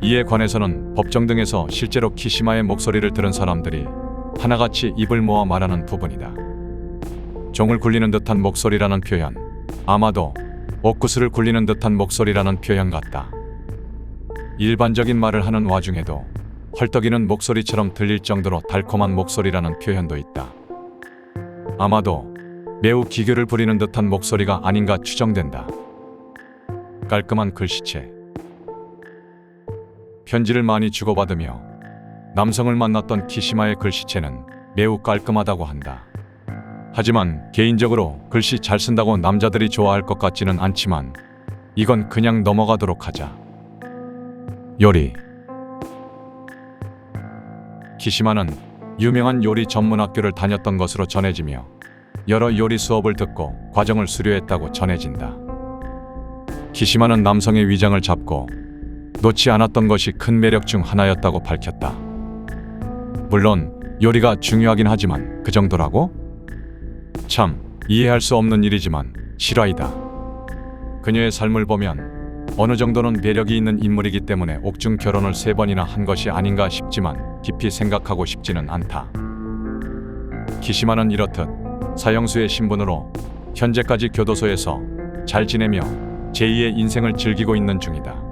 이에 관해서는 법정 등에서 실제로 키시마의 목소리를 들은 사람들이 하나같이 입을 모아 말하는 부분이다. 종을 굴리는 듯한 목소리라는 표현, 아마도 옥구슬을 굴리는 듯한 목소리라는 표현 같다. 일반적인 말을 하는 와중에도 헐떡이는 목소리처럼 들릴 정도로 달콤한 목소리라는 표현도 있다. 아마도 매우 기교를 부리는 듯한 목소리가 아닌가 추정된다. 깔끔한 글씨체. 편지를 많이 주고받으며 남성을 만났던 키시마의 글씨체는 매우 깔끔하다고 한다. 하지만 개인적으로 글씨 잘 쓴다고 남자들이 좋아할 것 같지는 않지만 이건 그냥 넘어가도록 하자. 요리. 키시마는 유명한 요리 전문 학교를 다녔던 것으로 전해지며 여러 요리 수업을 듣고 과정을 수료했다고 전해진다. 키시마는 남성의 위장을 잡고 놓지 않았던 것이 큰 매력 중 하나였다고 밝혔다. 물론 요리가 중요하긴 하지만 그 정도라고? 참 이해할 수 없는 일이지만 실화이다. 그녀의 삶을 보면 어느 정도는 매력이 있는 인물이기 때문에 옥중 결혼을 3번이나 한 것이 아닌가 싶지만 깊이 생각하고 싶지는 않다. 키시마는 이렇듯 사형수의 신분으로 현재까지 교도소에서 잘 지내며 제2의 인생을 즐기고 있는 중이다.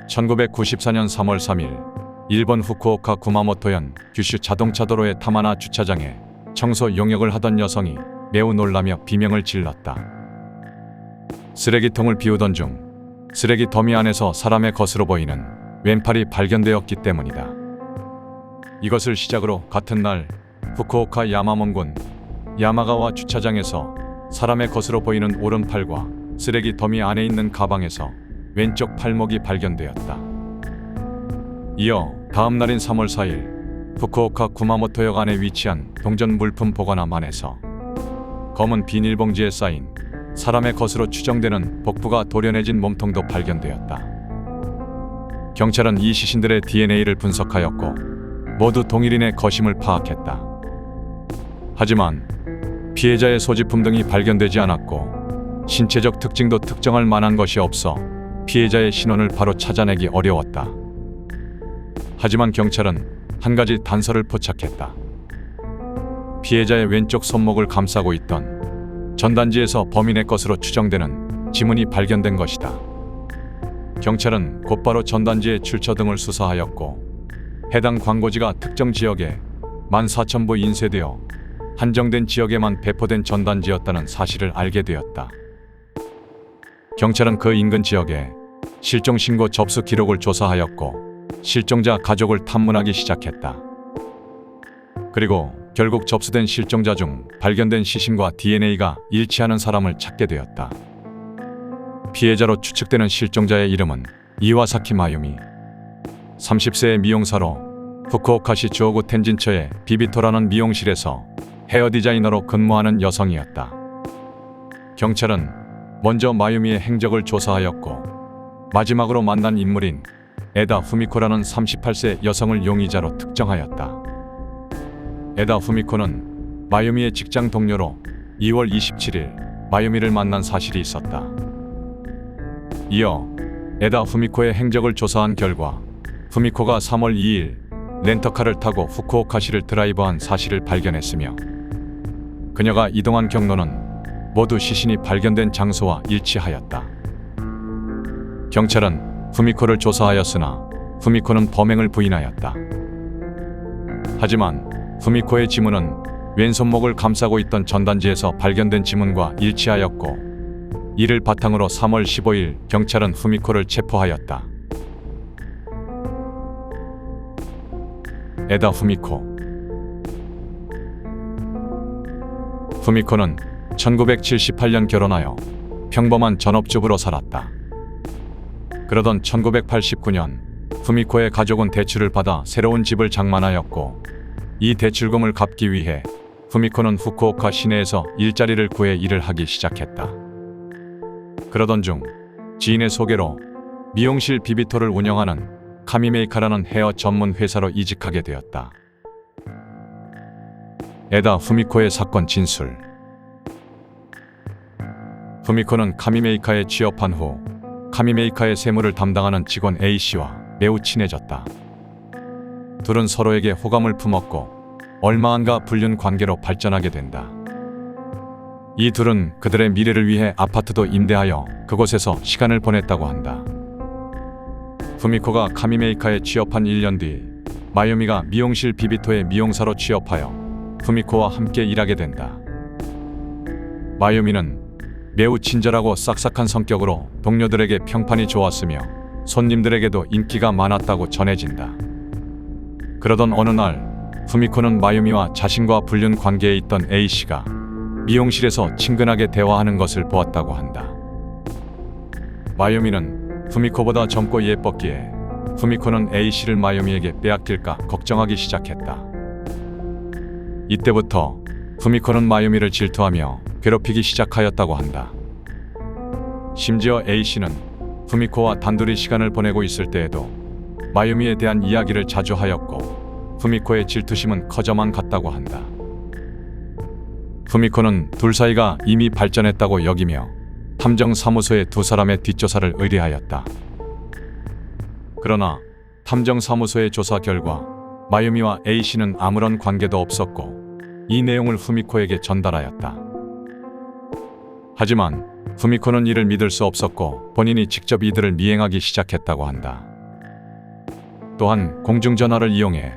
(1994년 3월 3일) 일본 후쿠오카 구마모토현 규슈 자동차도로의 타마나 주차장에 청소 용역을 하던 여성이 매우 놀라며 비명을 질렀다. 쓰레기통을 비우던 중 쓰레기 더미 안에서 사람의 것으로 보이는 왼팔이 발견되었기 때문이다. 이것을 시작으로 같은 날 후쿠오카 야마몬군 야마가와 주차장에서 사람의 것으로 보이는 오른팔과 쓰레기 더미 안에 있는 가방에서 왼쪽 팔목이 발견되었다. 이어 다음 날인 3월 4일 후쿠오카 구마모토역 안에 위치한 동전 물품 보관함 안에서 검은 비닐봉지에 쌓인 사람의 것으로 추정되는 복부가 도려내진 몸통도 발견되었다. 경찰은 이 시신들의 DNA를 분석하였고 모두 동일인의 것임을 파악했다. 하지만 피해자의 소지품 등이 발견되지 않았고 신체적 특징도 특정할 만한 것이 없어 피해자의 신원을 바로 찾아내기 어려웠다. 하지만 경찰은 한 가지 단서를 포착했다. 피해자의 왼쪽 손목을 감싸고 있던 전단지에서 범인의 것으로 추정되는 지문이 발견된 것이다. 경찰은 곧바로 전단지의 출처 등을 수사하였고 해당 광고지가 특정 지역에 14,000부 인쇄되어 한정된 지역에만 배포된 전단지였다는 사실을 알게 되었다. 경찰은 그 인근 지역에 실종 신고 접수 기록을 조사하였고 실종자 가족을 탐문하기 시작했다. 그리고 결국 접수된 실종자 중 발견된 시신과 DNA가 일치하는 사람을 찾게 되었다. 피해자로 추측되는 실종자의 이름은 이와사키 마유미, 30세의 미용사로 후쿠오카시 주오구 텐진처의 비비토라는 미용실에서 헤어 디자이너로 근무하는 여성이었다. 경찰은 먼저 마유미의 행적을 조사하였고 마지막으로 만난 인물인 에다 후미코라는 38세 여성을 용의자로 특정하였다. 에다 후미코는 마유미의 직장 동료로 2월 27일 마유미를 만난 사실이 있었다. 이어 에다 후미코의 행적을 조사한 결과 후미코가 3월 2일 렌터카를 타고 후쿠오카시를 드라이브한 사실을 발견했으며 그녀가 이동한 경로는 모두 시신이 발견된 장소와 일치하였다. 경찰은 후미코를 조사하였으나 후미코는 범행을 부인하였다. 하지만 후미코의 지문은 왼손목을 감싸고 있던 전단지에서 발견된 지문과 일치하였고 이를 바탕으로 3월 15일 경찰은 후미코를 체포하였다. 에다 후미코. 후미코는 1978년 결혼하여 평범한 전업주부로 살았다. 그러던 1989년 후미코의 가족은 대출을 받아 새로운 집을 장만하였고 이 대출금을 갚기 위해 후미코는 후쿠오카 시내에서 일자리를 구해 일을 하기 시작했다. 그러던 중 지인의 소개로 미용실 비비토를 운영하는 카미메이카라는 헤어 전문 회사로 이직하게 되었다. 에다 후미코의 사건 진술. 후미코는 카미메이카에 취업한 후 카미메이카의 세무를 담당하는 직원 A씨와 매우 친해졌다. 둘은 서로에게 호감을 품었고 얼마 안가 불륜 관계로 발전하게 된다. 이 둘은 그들의 미래를 위해 아파트도 임대하여 그곳에서 시간을 보냈다고 한다. 후미코가 카미메이카에 취업한 1년 뒤 마유미가 미용실 비비토의 미용사로 취업하여 후미코와 함께 일하게 된다. 마유미는 매우 친절하고 싹싹한 성격으로 동료들에게 평판이 좋았으며 손님들에게도 인기가 많았다고 전해진다. 그러던 어느 날 후미코는 마유미와 자신과 불륜 관계에 있던 A씨가 미용실에서 친근하게 대화하는 것을 보았다고 한다. 마유미는 후미코보다 젊고 예뻤기에 후미코는 A씨를 마유미에게 빼앗길까 걱정하기 시작했다. 이때부터 후미코는 마유미를 질투하며 괴롭히기 시작하였다고 한다. 심지어 A씨는 후미코와 단둘이 시간을 보내고 있을 때에도 마유미에 대한 이야기를 자주 하였고 후미코의 질투심은 커져만 갔다고 한다. 후미코는 둘 사이가 이미 발전했다고 여기며 탐정사무소에 두 사람의 뒷조사를 의뢰하였다. 그러나 탐정사무소의 조사 결과 마유미와 A씨는 아무런 관계도 없었고 이 내용을 후미코에게 전달하였다. 하지만 후미코는 이를 믿을 수 없었고 본인이 직접 이들을 미행하기 시작했다고 한다. 또한 공중전화를 이용해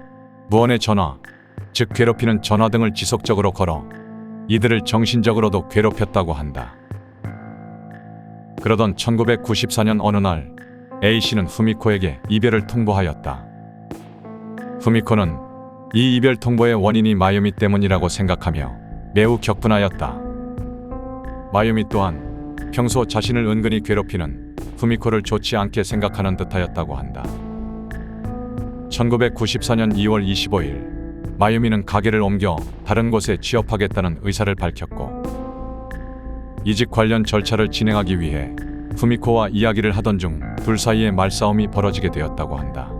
무언의 전화, 즉 괴롭히는 전화 등을 지속적으로 걸어 이들을 정신적으로도 괴롭혔다고 한다. 그러던 1994년 어느 날 A씨는 후미코에게 이별을 통보하였다. 후미코는 이 이별 통보의 원인이 마유미 때문이라고 생각하며 매우 격분하였다. 마유미 또한 평소 자신을 은근히 괴롭히는 후미코를 좋지 않게 생각하는 듯하였다고 한다. 1994년 2월 25일 마유미는 가게를 옮겨 다른 곳에 취업하겠다는 의사를 밝혔고 이직 관련 절차를 진행하기 위해 후미코와 이야기를 하던 중 둘 사이에 말싸움이 벌어지게 되었다고 한다.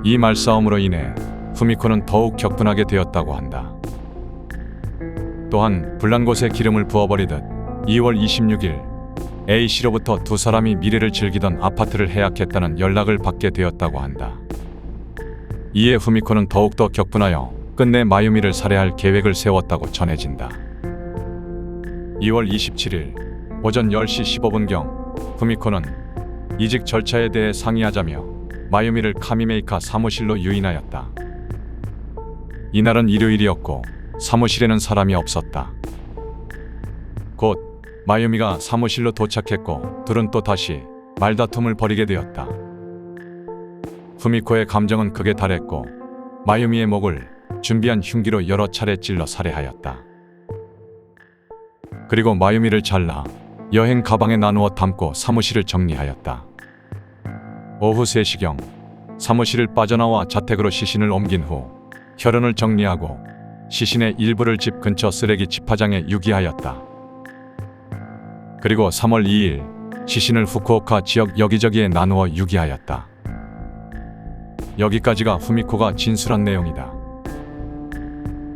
이 말싸움으로 인해 후미코는 더욱 격분하게 되었다고 한다. 또한 불난 곳에 기름을 부어버리듯 2월 26일 A씨로부터 두 사람이 미래를 즐기던 아파트를 해약했다는 연락을 받게 되었다고 한다. 이에 후미코는 더욱더 격분하여 끝내 마유미를 살해할 계획을 세웠다고 전해진다. 2월 27일 오전 10시 15분경 후미코는 이직 절차에 대해 상의하자며 마유미를 카미메이카 사무실로 유인하였다. 이날은 일요일이었고 사무실에는 사람이 없었다. 곧 마유미가 사무실로 도착했고 둘은 또 다시 말다툼을 벌이게 되었다. 후미코의 감정은 극에 달했고 마유미의 목을 준비한 흉기로 여러 차례 찔러 살해하였다. 그리고 마유미를 잘라 여행 가방에 나누어 담고 사무실을 정리하였다. 오후 3시경 사무실을 빠져나와 자택으로 시신을 옮긴 후 혈흔을 정리하고 시신의 일부를 집 근처 쓰레기 집화장에 유기하였다. 그리고 3월 2일 시신을 후쿠오카 지역 여기저기에 나누어 유기하였다. 여기까지가 후미코가 진술한 내용이다.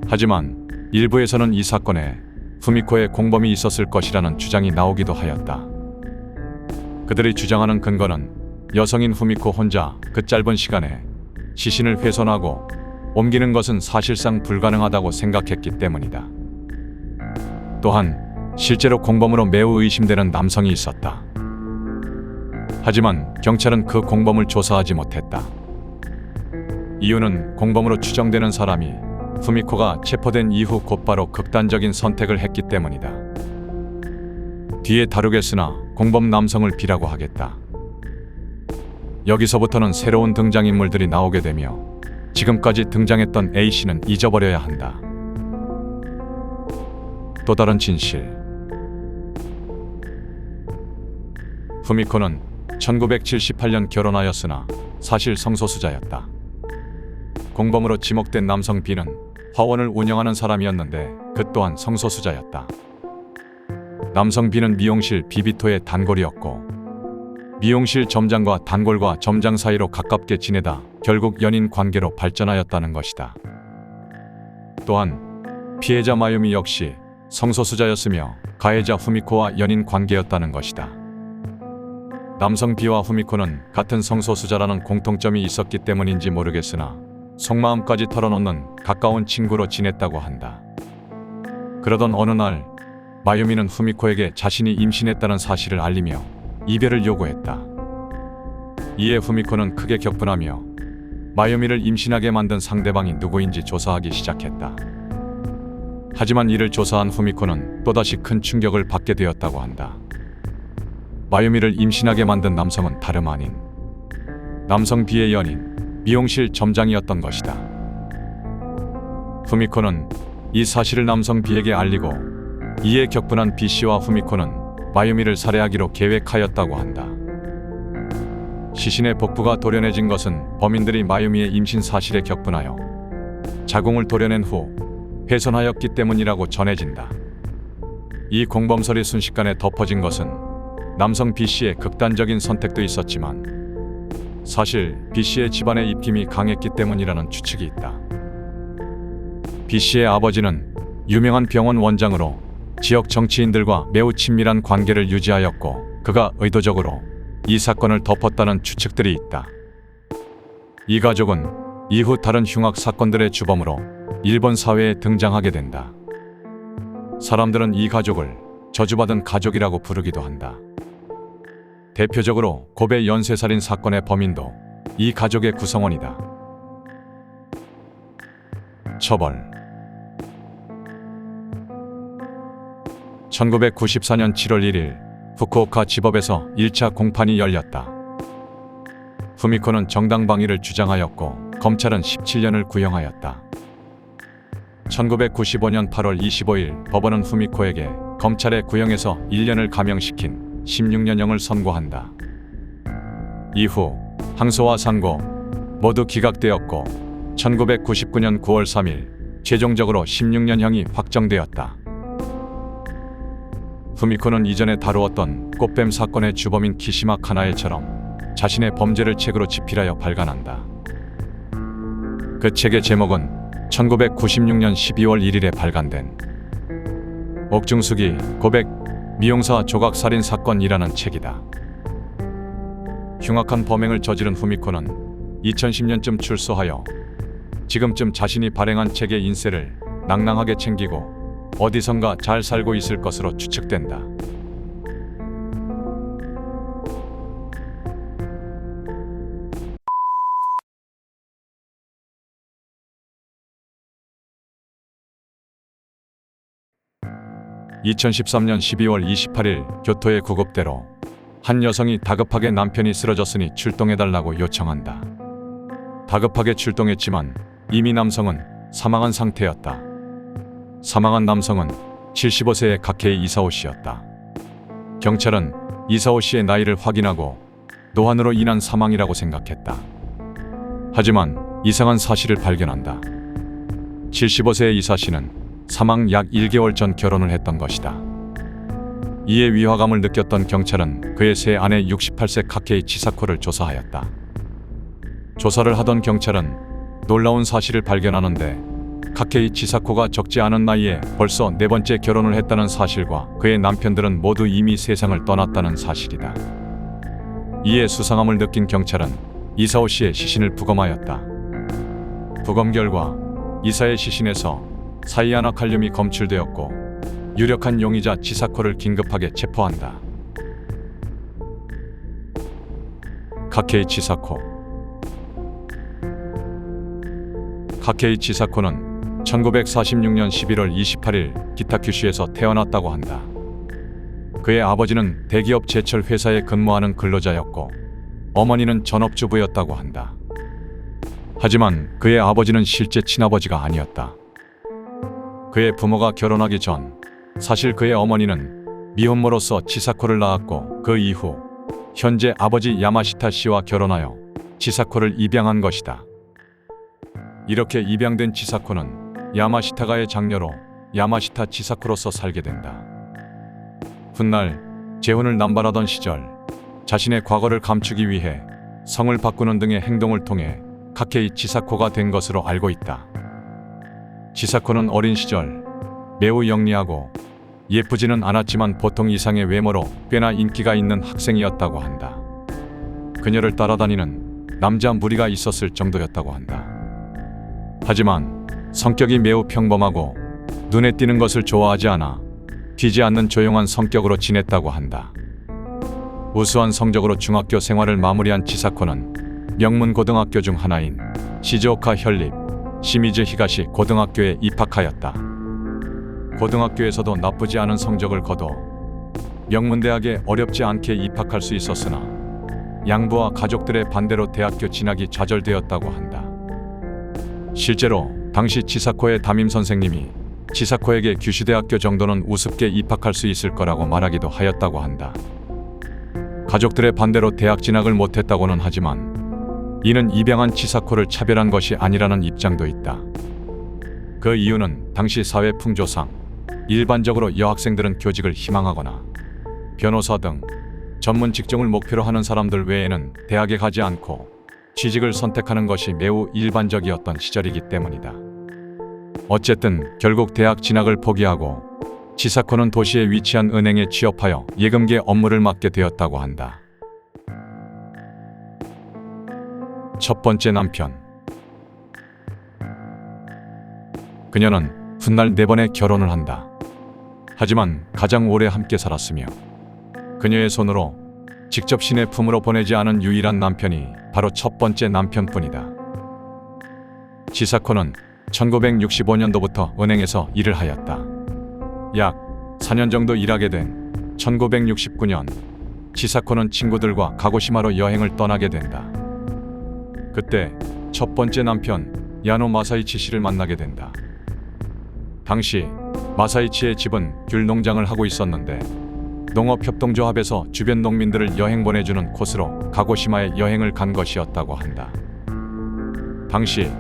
하지만 일부에서는 이 사건에 후미코의 공범이 있었을 것이라는 주장이 나오기도 하였다. 그들이 주장하는 근거는 여성인 후미코 혼자 그 짧은 시간에 시신을 훼손하고 옮기는 것은 사실상 불가능하다고 생각했기 때문이다. 또한 실제로 공범으로 매우 의심되는 남성이 있었다. 하지만 경찰은 그 공범을 조사하지 못했다. 이유는 공범으로 추정되는 사람이 후미코가 체포된 이후 곧바로 극단적인 선택을 했기 때문이다. 뒤에 다루겠으나 공범 남성을 B라고 하겠다. 여기서부터는 새로운 등장인물들이 나오게 되며 지금까지 등장했던 A씨는 잊어버려야 한다. 또 다른 진실. 후미코는 1978년 결혼하였으나 사실 성소수자였다. 공범으로 지목된 남성 B는 화원을 운영하는 사람이었는데 그 또한 성소수자였다. 남성 B는 미용실 비비토의 단골이었고 미용실 점장과 단골과 점장 사이로 가깝게 지내다 결국 연인 관계로 발전하였다는 것이다. 또한 피해자 마유미 역시 성소수자였으며 가해자 후미코와 연인 관계였다는 것이다. 남성 B와 후미코는 같은 성소수자라는 공통점이 있었기 때문인지 모르겠으나 속마음까지 털어놓는 가까운 친구로 지냈다고 한다. 그러던 어느 날 마유미는 후미코에게 자신이 임신했다는 사실을 알리며 이별을 요구했다. 이에 후미코는 크게 격분하며 마유미를 임신하게 만든 상대방이 누구인지 조사하기 시작했다. 하지만 이를 조사한 후미코는 또다시 큰 충격을 받게 되었다고 한다. 마유미를 임신하게 만든 남성은 다름 아닌 남성 B의 연인 미용실 점장이었던 것이다. 후미코는 이 사실을 남성 B에게 알리고 이에 격분한 B씨와 후미코는 마유미를 살해하기로 계획하였다고 한다. 시신의 복부가 도려내진 것은 범인들이 마유미의 임신 사실에 격분하여 자궁을 도려낸 후 훼손하였기 때문이라고 전해진다. 이 공범설이 순식간에 덮어진 것은 남성 B씨의 극단적인 선택도 있었지만 사실 B씨의 집안의 입김이 강했기 때문이라는 추측이 있다. B씨의 아버지는 유명한 병원 원장으로 지역 정치인들과 매우 친밀한 관계를 유지하였고 그가 의도적으로 이 사건을 덮었다는 추측들이 있다. 이 가족은 이후 다른 흉악 사건들의 주범으로 일본 사회에 등장하게 된다. 사람들은 이 가족을 저주받은 가족이라고 부르기도 한다. 대표적으로 고베 연쇄살인 사건의 범인도 이 가족의 구성원이다. 처벌. 1994년 7월 1일 후쿠오카 지법에서 1차 공판이 열렸다. 후미코는 정당방위를 주장하였고 검찰은 17년을 구형하였다. 1995년 8월 25일 법원은 후미코에게 검찰의 구형에서 1년을 감형시킨 16년형을 선고한다. 이후 항소와 상고 모두 기각되었고 1999년 9월 3일 최종적으로 16년형이 확정되었다. 후미코는 이전에 다루었던 꽃뱀 사건의 주범인 키시마 카나에처럼 자신의 범죄를 책으로 집필하여 발간한다. 그 책의 제목은 1996년 12월 1일에 발간된 옥중수기 고백 미용사 조각살인 사건이라는 책이다. 흉악한 범행을 저지른 후미코는 2010년쯤 출소하여 지금쯤 자신이 발행한 책의 인세를 낭낭하게 챙기고 어디선가 잘 살고 있을 것으로 추측된다. (2013년 12월 28일) 교토의 구급대로 한 여성이 다급하게 남편이 쓰러졌으니 출동해달라고 요청한다. 다급하게 출동했지만 이미 남성은 사망한 상태였다. 사망한 남성은 75세의 가케이 이사오 씨였다. 경찰은 이사오 씨의 나이를 확인하고 노환으로 인한 사망이라고 생각했다. 하지만 이상한 사실을 발견한다. 75세의 이사 씨는 사망 약 1개월 전 결혼을 했던 것이다. 이에 위화감을 느꼈던 경찰은 그의 새 아내 68세 가케이 치사코를 조사하였다. 조사를 하던 경찰은 놀라운 사실을 발견하는데 가케이 치사코가 적지 않은 나이에 벌써 4번째 결혼을 했다는 사실과 그의 남편들은 모두 이미 세상을 떠났다는 사실이다. 이에 수상함을 느낀 경찰은 이사오 씨의 시신을 부검하였다. 부검 결과 이사의 시신에서 사이아나칼륨이 검출되었고 유력한 용의자 치사코를 긴급하게 체포한다. 카케이 치사코. 카케이 치사코는 1946년 11월 28일 기타큐슈에서 태어났다고 한다. 그의 아버지는 대기업 제철 회사에 근무하는 근로자였고 어머니는 전업주부였다고 한다. 하지만 그의 아버지는 실제 친아버지가 아니었다. 그의 부모가 결혼하기 전 사실 그의 어머니는 미혼모로서 치사코를 낳았고 그 이후 현재 아버지 야마시타 씨와 결혼하여 치사코를 입양한 것이다. 이렇게 입양된 치사코는 야마시타가의 장녀로 야마시타 치사코로서 살게 된다. 훗날 재혼을 남발하던 시절 자신의 과거를 감추기 위해 성을 바꾸는 등의 행동을 통해 카케이 치사코가 된 것으로 알고 있다. 치사코는 어린 시절 매우 영리하고 예쁘지는 않았지만 보통 이상의 외모로 꽤나 인기가 있는 학생이었다고 한다. 그녀를 따라다니는 남자 무리가 있었을 정도였다고 한다. 하지만 성격이 매우 평범하고 눈에 띄는 것을 좋아하지 않아 튀지 않는 조용한 성격으로 지냈다고 한다. 우수한 성적으로 중학교 생활을 마무리한 치사코는 명문 고등학교 중 하나인 시즈오카 현립 시미즈 히가시 고등학교에 입학하였다. 고등학교에서도 나쁘지 않은 성적을 거둬 명문대학에 어렵지 않게 입학할 수 있었으나 양부와 가족들의 반대로 대학교 진학이 좌절되었다고 한다. 실제로 당시 치사코의 담임 선생님이 치사코에게 규슈대학교 정도는 우습게 입학할 수 있을 거라고 말하기도 하였다고 한다. 가족들의 반대로 대학 진학을 못했다고는 하지만 이는 입양한 치사코를 차별한 것이 아니라는 입장도 있다. 그 이유는 당시 사회 풍조상 일반적으로 여학생들은 교직을 희망하거나 변호사 등 전문 직종을 목표로 하는 사람들 외에는 대학에 가지 않고 취직을 선택하는 것이 매우 일반적이었던 시절이기 때문이다. 어쨌든 결국 대학 진학을 포기하고 치사코는 도시에 위치한 은행에 취업하여 예금계 업무를 맡게 되었다고 한다. 첫 번째 남편. 그녀는 훗날 4번의 결혼을 한다. 하지만 가장 오래 함께 살았으며 그녀의 손으로 직접 신의 품으로 보내지 않은 유일한 남편이 바로 첫 번째 남편뿐이다. 치사코는 1965년도부터 은행에서 일을 하였다. 약 4년 정도 일하게 된 1969년 치사코는 친구들과 가고시마로 여행을 떠나게 된다. 그때 첫 번째 남편 야노 마사이치 씨를 만나게 된다. 당시 마사이치의 집은 귤 농장을 하고 있었는데 농업협동조합에서 주변 농민들을 여행 보내주는 곳으로 가고시마에 여행을 간 것이었다고 한다. 당시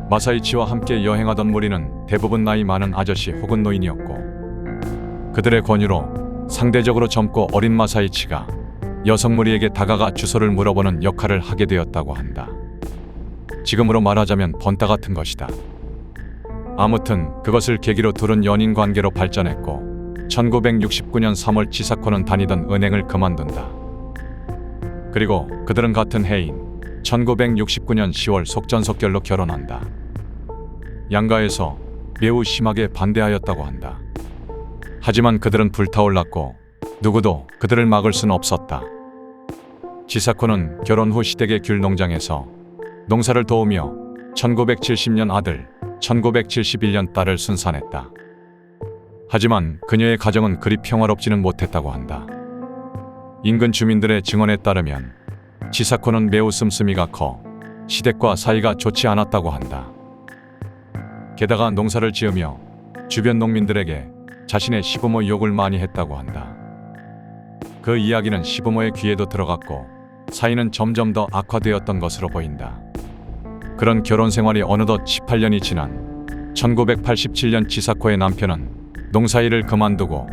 마사이치와 함께 여행하던 무리는 대부분 나이 많은 아저씨 혹은 노인이었고 그들의 권유로 상대적으로 젊고 어린 마사이치가 여성 무리에게 다가가 주소를 물어보는 역할을 하게 되었다고 한다. 지금으로 말하자면 번따 같은 것이다. 아무튼 그것을 계기로 둘은 연인 관계로 발전했고 1969년 3월 치사코는 다니던 은행을 그만둔다. 그리고 그들은 같은 해인 1969년 10월 속전속결로 결혼한다. 양가에서 매우 심하게 반대하였다고 한다. 하지만 그들은 불타올랐고 누구도 그들을 막을 수는 없었다. 치사코는 결혼 후 시댁의 귤 농장에서 농사를 도우며 1970년 아들, 1971년 딸을 순산했다. 하지만 그녀의 가정은 그리 평화롭지는 못했다고 한다. 인근 주민들의 증언에 따르면 치사코는 매우 씀씀이가 커 시댁과 사이가 좋지 않았다고 한다. 게다가 농사를 지으며 주변 농민들에게 자신의 시부모 욕을 많이 했다고 한다. 그 이야기는 시부모의 귀에도 들어갔고 사이는 점점 더 악화되었던 것으로 보인다. 그런 결혼 생활이 어느덧 18년이 지난 1987년 치사코의 남편은 농사일을 그만두고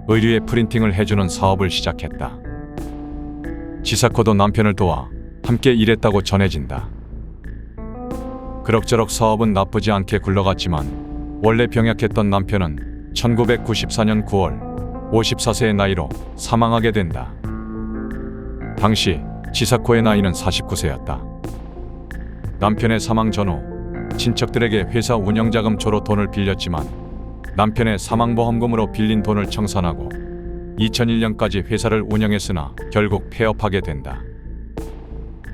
의류의 프린팅을 해주는 사업을 시작했다. 치사코도 남편을 도와 함께 일했다고 전해진다. 그럭저럭 사업은 나쁘지 않게 굴러갔지만 원래 병약했던 남편은 1994년 9월 54세의 나이로 사망하게 된다. 당시 치사코의 나이는 49세였다. 남편의 사망 전후 친척들에게 회사 운영자금조로 돈을 빌렸지만 남편의 사망보험금으로 빌린 돈을 청산하고 2001년까지 회사를 운영했으나 결국 폐업하게 된다.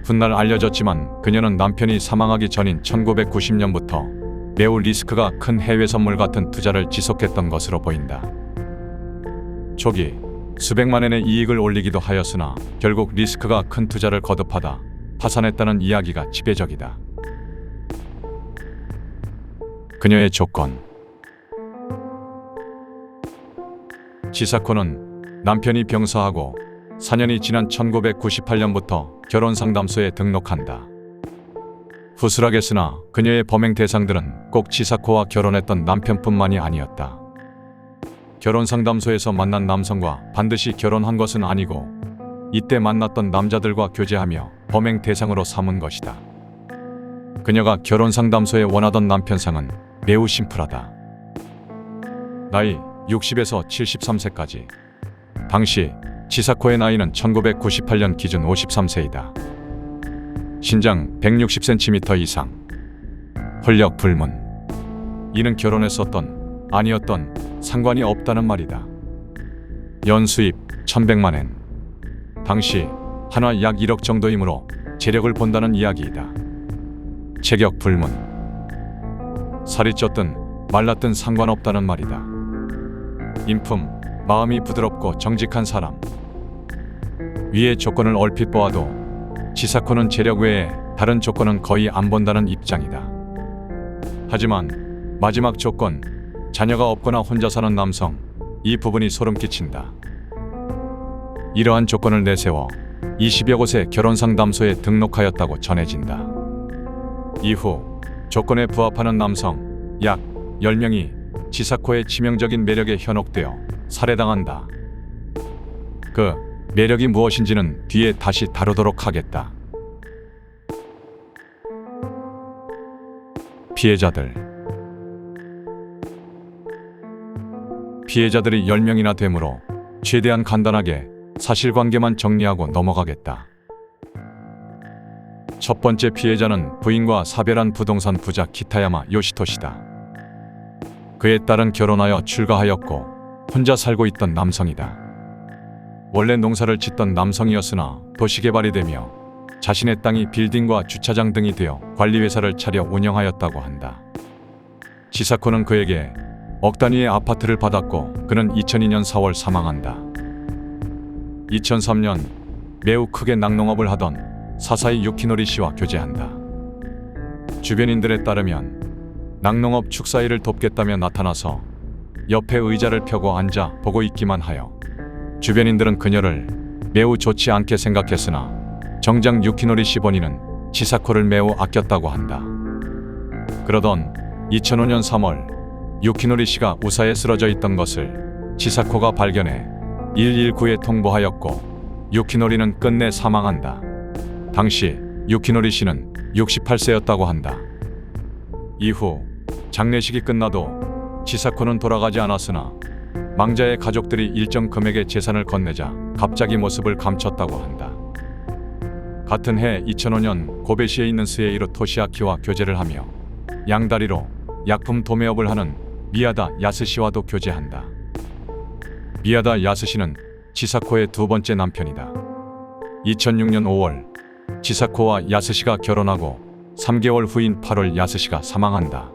훗날 알려졌지만 그녀는 남편이 사망하기 전인 1990년부터 매우 리스크가 큰 해외 선물 같은 투자를 지속했던 것으로 보인다. 초기 수백만 엔의 이익을 올리기도 하였으나 결국 리스크가 큰 투자를 거듭하다 파산했다는 이야기가 지배적이다. 그녀의 조건. 치사코는 남편이 병사하고 4년이 지난 1998년부터 결혼상담소에 등록한다. 후술하겠으나 그녀의 범행 대상들은 꼭 치사코와 결혼했던 남편뿐만이 아니었다. 결혼상담소에서 만난 남성과 반드시 결혼한 것은 아니고 이때 만났던 남자들과 교제하며 범행 대상으로 삼은 것이다. 그녀가 결혼상담소에 원하던 남편상은 매우 심플하다. 나이 60에서 73세까지. 당시 치사코의 나이는 1998년 기준 53세이다. 신장 160cm 이상. 혈력 불문. 이는 결혼했었던 아니었던 상관이 없다는 말이다. 연수입 1100만 엔. 당시 한화 약 1억 정도이므로 재력을 본다는 이야기이다. 체격 불문. 살이 쪘든 말랐든 상관없다는 말이다. 인품, 마음이 부드럽고 정직한 사람. 위의 조건을 얼핏 보아도 치사코는 재력 외에 다른 조건은 거의 안 본다는 입장이다. 하지만 마지막 조건, 자녀가 없거나 혼자 사는 남성, 이 부분이 소름 끼친다. 이러한 조건을 내세워 20여 곳의 결혼상담소에 등록하였다고 전해진다. 이후 조건에 부합하는 남성 약 10명이 치사코의 치명적인 매력에 현혹되어 살해당한다. 그 매력이 무엇인지는 뒤에 다시 다루도록 하겠다. 피해자들. 피해자들이 10명이나 되므로 최대한 간단하게 사실관계만 정리하고 넘어가겠다. 첫 번째 피해자는 부인과 사별한 부동산 부자 기타야마 요시토시다. 그에 따른 결혼하여 출가하였고 혼자 살고 있던 남성이다. 원래 농사를 짓던 남성이었으나 도시개발이 되며 자신의 땅이 빌딩과 주차장 등이 되어 관리회사를 차려 운영하였다고 한다. 치사코는 그에게 억 단위의 아파트를 받았고 그는 2002년 4월 사망한다. 2003년 매우 크게 낙농업을 하던 사사이 유키노리 씨와 교제한다. 주변인들에 따르면 낙농업 축사일을 돕겠다며 나타나서 옆에 의자를 펴고 앉아 보고 있기만 하여 주변인들은 그녀를 매우 좋지 않게 생각했으나 정작 유키노리 씨 본인은 치사코를 매우 아꼈다고 한다. 그러던 2005년 3월 유키노리 씨가 우사에 쓰러져 있던 것을 치사코가 발견해 119에 통보하였고 유키노리는 끝내 사망한다. 당시 유키노리 씨는 68세였다고 한다. 이후 장례식이 끝나도 치사코는 돌아가지 않았으나 망자의 가족들이 일정 금액의 재산을 건네자 갑자기 모습을 감췄다고 한다. 같은 해 2005년 고베시에 있는 스에이로 토시아키와 교제를 하며 양다리로 약품 도매업을 하는 미야다 야스시와도 교제한다. 미야다 야스시는 치사코의 두 번째 남편이다. 2006년 5월 치사코와 야스시가 결혼하고 3개월 후인 8월 야스시가 사망한다.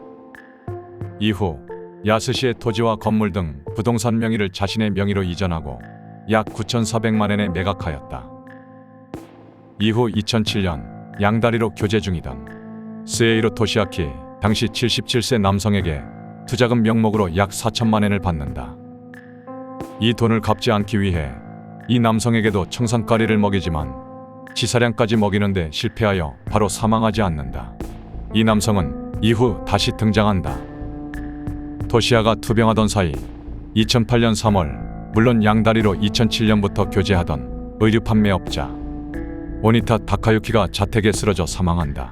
이후 야스시의 토지와 건물 등 부동산 명의를 자신의 명의로 이전하고 약 9,400만 엔에 매각하였다. 이후 2007년 양다리로 교제 중이던 스에이로 토시아키 당시 77세 남성에게 투자금 명목으로 약 4천만 엔을 받는다. 이 돈을 갚지 않기 위해 이 남성에게도 청산가리를 먹이지만 치사량까지 먹이는데 실패하여 바로 사망하지 않는다. 이 남성은 이후 다시 등장한다. 토시아가 투병하던 사이 2008년 3월 물론 양다리로 2007년부터 교제하던 의류 판매업자 오니타 다카유키가 자택에 쓰러져 사망한다.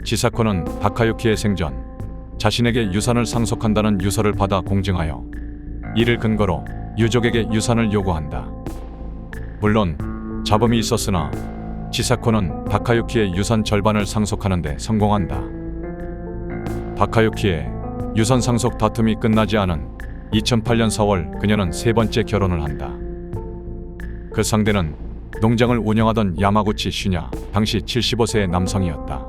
치사코는 다카유키의 생전 자신에게 유산을 상속한다는 유서를 받아 공증하여 이를 근거로 유족에게 유산을 요구한다. 물론 잡음이 있었으나 치사코는 다카유키의 유산 절반을 상속하는 데 성공한다. 다카유키의 유산 상속 다툼이 끝나지 않은 2008년 4월 그녀는 세 번째 결혼을 한다. 그 상대는 농장을 운영하던 야마구치 슈냐, 당시 75세의 남성이었다.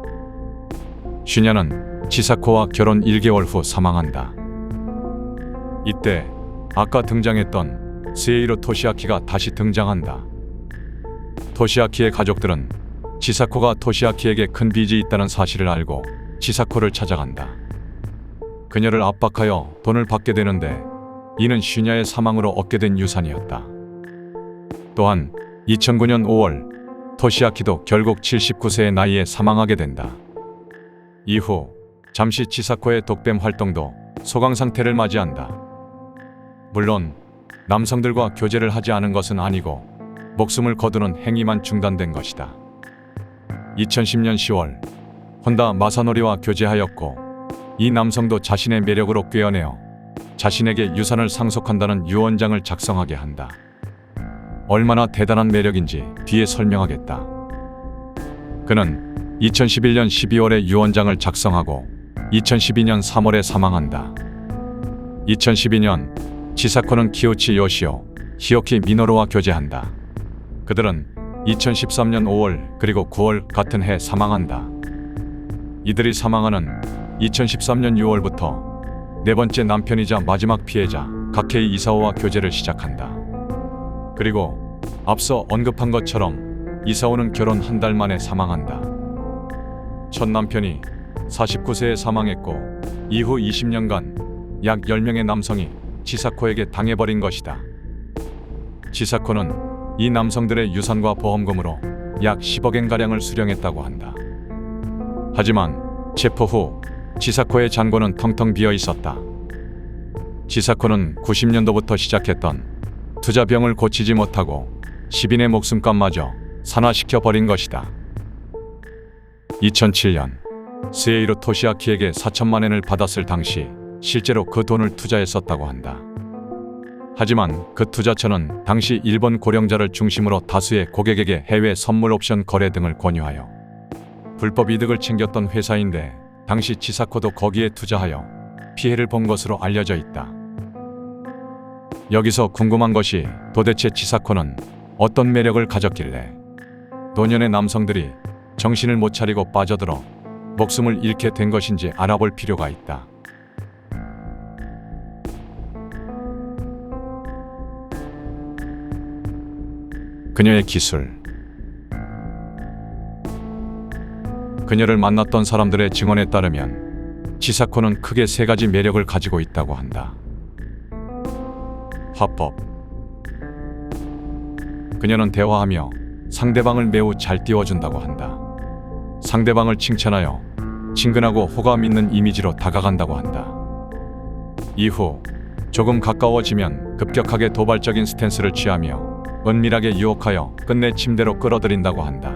슈냐는 치사코와 결혼 1개월 후 사망한다. 이때 아까 등장했던 스에이로 토시아키가 다시 등장한다. 토시아키의 가족들은 치사코가 토시아키에게 큰 빚이 있다는 사실을 알고 치사코를 찾아간다. 그녀를 압박하여 돈을 받게 되는데 이는 슈냐의 사망으로 얻게 된 유산이었다. 또한 2009년 5월 토시아키도 결국 79세의 나이에 사망하게 된다. 이후 잠시 치사코의 독뱀 활동도 소강 상태를 맞이한다. 물론 남성들과 교제를 하지 않은 것은 아니고 목숨을 거두는 행위만 중단된 것이다. 2010년 10월 혼다 마사노리와 교제하였고 이 남성도 자신의 매력으로 꿰어내어 자신에게 유산을 상속한다는 유언장을 작성하게 한다. 얼마나 대단한 매력인지 뒤에 설명하겠다. 그는 2011년 12월에 유언장을 작성하고 2012년 3월에 사망한다. 2012년 치사코는 키우치 요시오, 히오키 미노루와 교제한다. 그들은 2013년 5월 그리고 9월 같은 해 사망한다. 이들이 사망하는 2013년 6월부터 네 번째 남편이자 마지막 피해자 가케이 이사오와 교제를 시작한다. 그리고 앞서 언급한 것처럼 이사오는 결혼 한 달 만에 사망한다. 첫 남편이 49세에 사망했고 이후 20년간 약 10명의 남성이 치사코에게 당해버린 것이다. 치사코는 이 남성들의 유산과 보험금으로 약 10억엔가량을 수령했다고 한다. 하지만 체포 후 치사코의 잔고는 텅텅 비어 있었다. 치사코는 90년도부터 시작했던 투자병을 고치지 못하고 시빈의 목숨값마저 산화시켜 버린 것이다. 2007년 스에이로 토시아키에게 4천만 엔을 받았을 당시 실제로 그 돈을 투자했었다고 한다. 하지만 그 투자처는 당시 일본 고령자를 중심으로 다수의 고객에게 해외 선물 옵션 거래 등을 권유하여 불법 이득을 챙겼던 회사인데 당시 치사코도 거기에 투자하여 피해를 본 것으로 알려져 있다. 여기서 궁금한 것이 도대체 치사코는 어떤 매력을 가졌길래 노년의 남성들이 정신을 못 차리고 빠져들어 목숨을 잃게 된 것인지 알아볼 필요가 있다. 그녀의 기술. 그녀를 만났던 사람들의 증언에 따르면 치사코는 크게 세 가지 매력을 가지고 있다고 한다. 화법. 그녀는 대화하며 상대방을 매우 잘 띄워준다고 한다. 상대방을 칭찬하여 친근하고 호감 있는 이미지로 다가간다고 한다. 이후 조금 가까워지면 급격하게 도발적인 스탠스를 취하며 은밀하게 유혹하여 끝내 침대로 끌어들인다고 한다.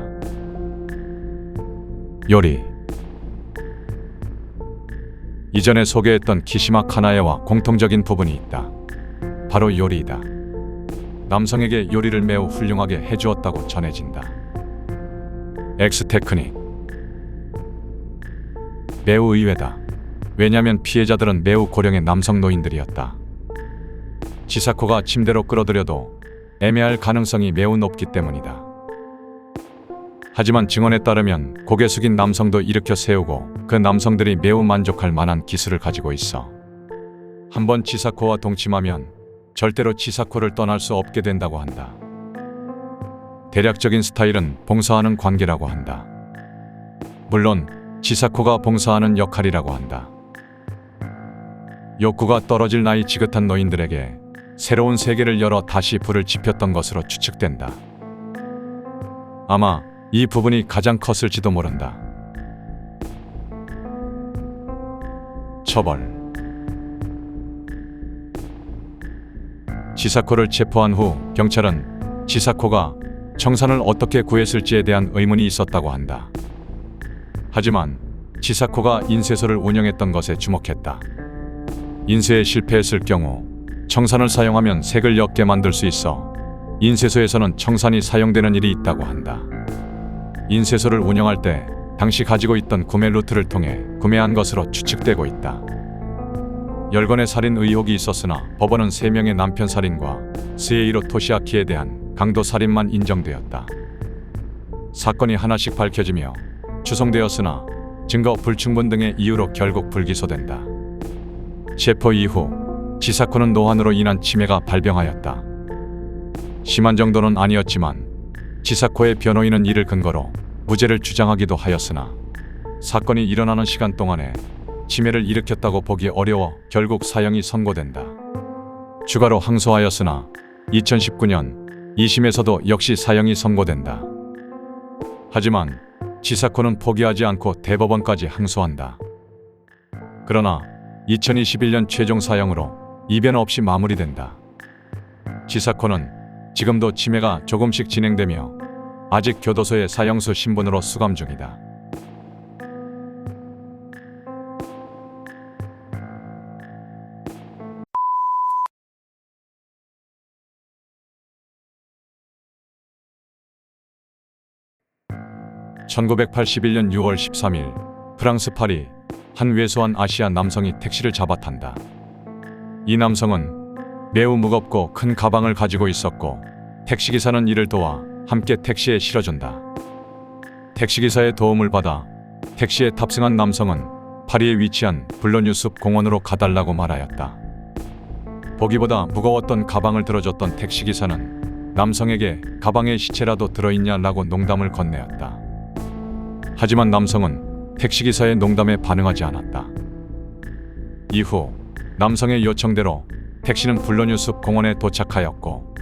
요리. 이전에 소개했던 키시마 카나에와 공통적인 부분이 있다. 바로 요리이다. 남성에게 요리를 매우 훌륭하게 해주었다고 전해진다. X 테크닉. 매우 의외다. 왜냐면 피해자들은 매우 고령의 남성 노인들이었다. 치사코가 침대로 끌어들여도 애매할 가능성이 매우 높기 때문이다. 하지만 증언에 따르면 고개 숙인 남성도 일으켜 세우고 그 남성들이 매우 만족할 만한 기술을 가지고 있어 한번 치사코와 동침하면 절대로 치사코를 떠날 수 없게 된다고 한다. 대략적인 스타일은 봉사하는 관계라고 한다. 물론 치사코가 봉사하는 역할이라고 한다. 욕구가 떨어질 나이 지긋한 노인들에게 새로운 세계를 열어 다시 불을 지폈던 것으로 추측된다. 아마 이 부분이 가장 컸을지도 모른다. 처벌. 치사코를 체포한 후 경찰은 치사코가 청산을 어떻게 구했을지에 대한 의문이 있었다고 한다. 하지만 치사코가 인쇄소를 운영했던 것에 주목했다. 인쇄에 실패했을 경우 청산을 사용하면 색을 옅게 만들 수 있어 인쇄소에서는 청산이 사용되는 일이 있다고 한다. 인쇄소를 운영할 때 당시 가지고 있던 구매 루트를 통해 구매한 것으로 추측되고 있다. 10건의 살인 의혹이 있었으나 법원은 3명의 남편 살인과 스에이로 토시아키에 대한 강도 살인만 인정되었다. 사건이 하나씩 밝혀지며 추송되었으나 증거 불충분 등의 이유로 결국 불기소된다. 체포 이후 지사코는 노환으로 인한 치매가 발병하였다. 심한 정도는 아니었지만 지사코의 변호인은 이를 근거로 무죄를 주장하기도 하였으나 사건이 일어나는 시간 동안에 치매를 일으켰다고 보기 어려워 결국 사형이 선고된다. 추가로 항소하였으나 2019년 2심에서도 역시 사형이 선고된다. 하지만 지사코는 포기하지 않고 대법원까지 항소한다. 그러나 2021년 최종 사형으로 이변 없이 마무리된다. 지사코는 지금도 치매가 조금씩 진행되며 아직 교도소의 사형수 신분으로 수감 중이다. (1981년 6월 13일) 프랑스 파리 한 왜소한 아시아 남성이 택시를 잡아탄다. 이 남성은 매우 무겁고 큰 가방을 가지고 있었고 택시기사는 이를 도와 함께 택시에 실어준다. 택시기사의 도움을 받아 택시에 탑승한 남성은 파리에 위치한 블로뉴숲 공원으로 가달라고 말하였다. 보기보다 무거웠던 가방을 들어줬던 택시기사는 남성에게 가방에 시체라도 들어있냐라고 농담을 건네었다. 하지만 남성은 택시기사의 농담에 반응하지 않았다. 이후 남성의 요청대로 택시는 블로뉴숲 공원에 도착하였고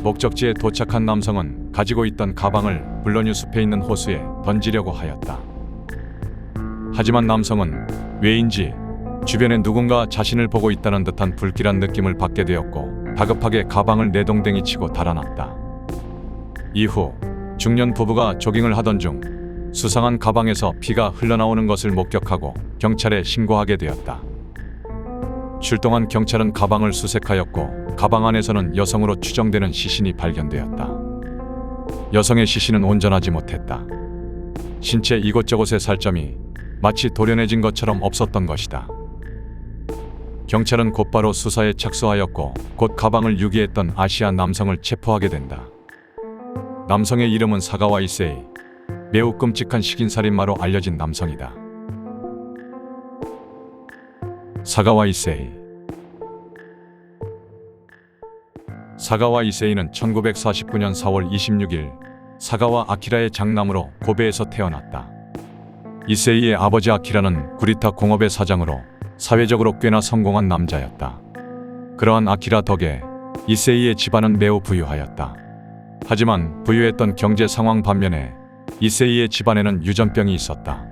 목적지에 도착한 남성은 가지고 있던 가방을 블로뉴숲에 있는 호수에 던지려고 하였다. 하지만 남성은 왜인지 주변에 누군가 자신을 보고 있다는 듯한 불길한 느낌을 받게 되었고 다급하게 가방을 내동댕이 치고 달아났다. 이후 중년 부부가 조깅을 하던 중 수상한 가방에서 피가 흘러나오는 것을 목격하고 경찰에 신고하게 되었다. 출동한 경찰은 가방을 수색하였고 가방 안에서는 여성으로 추정되는 시신이 발견되었다. 여성의 시신은 온전하지 못했다. 신체 이곳저곳의 살점이 마치 도려내진 것처럼 없었던 것이다. 경찰은 곧바로 수사에 착수하였고 곧 가방을 유기했던 아시아 남성을 체포하게 된다. 남성의 이름은 사가와 이세이, 매우 끔찍한 식인살인마로 알려진 남성이다. 사가와 이세이. 사가와 이세이는 1949년 4월 26일 사가와 아키라의 장남으로 고베에서 태어났다. 이세이의 아버지 아키라는 구리타 공업의 사장으로 사회적으로 꽤나 성공한 남자였다. 그러한 아키라 덕에 이세이의 집안은 매우 부유하였다. 하지만 부유했던 경제 상황 반면에 이세이의 집안에는 유전병이 있었다.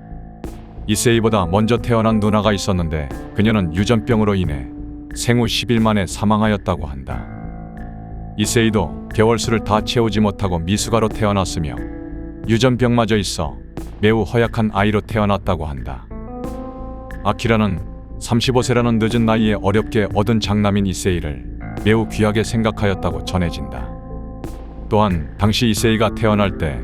이세이보다 먼저 태어난 누나가 있었는데 그녀는 유전병으로 인해 생후 10일 만에 사망하였다고 한다. 이세이도 개월수를 다 채우지 못하고 미숙아로 태어났으며 유전병마저 있어 매우 허약한 아이로 태어났다고 한다. 아키라는 35세라는 늦은 나이에 어렵게 얻은 장남인 이세이를 매우 귀하게 생각하였다고 전해진다. 또한 당시 이세이가 태어날 때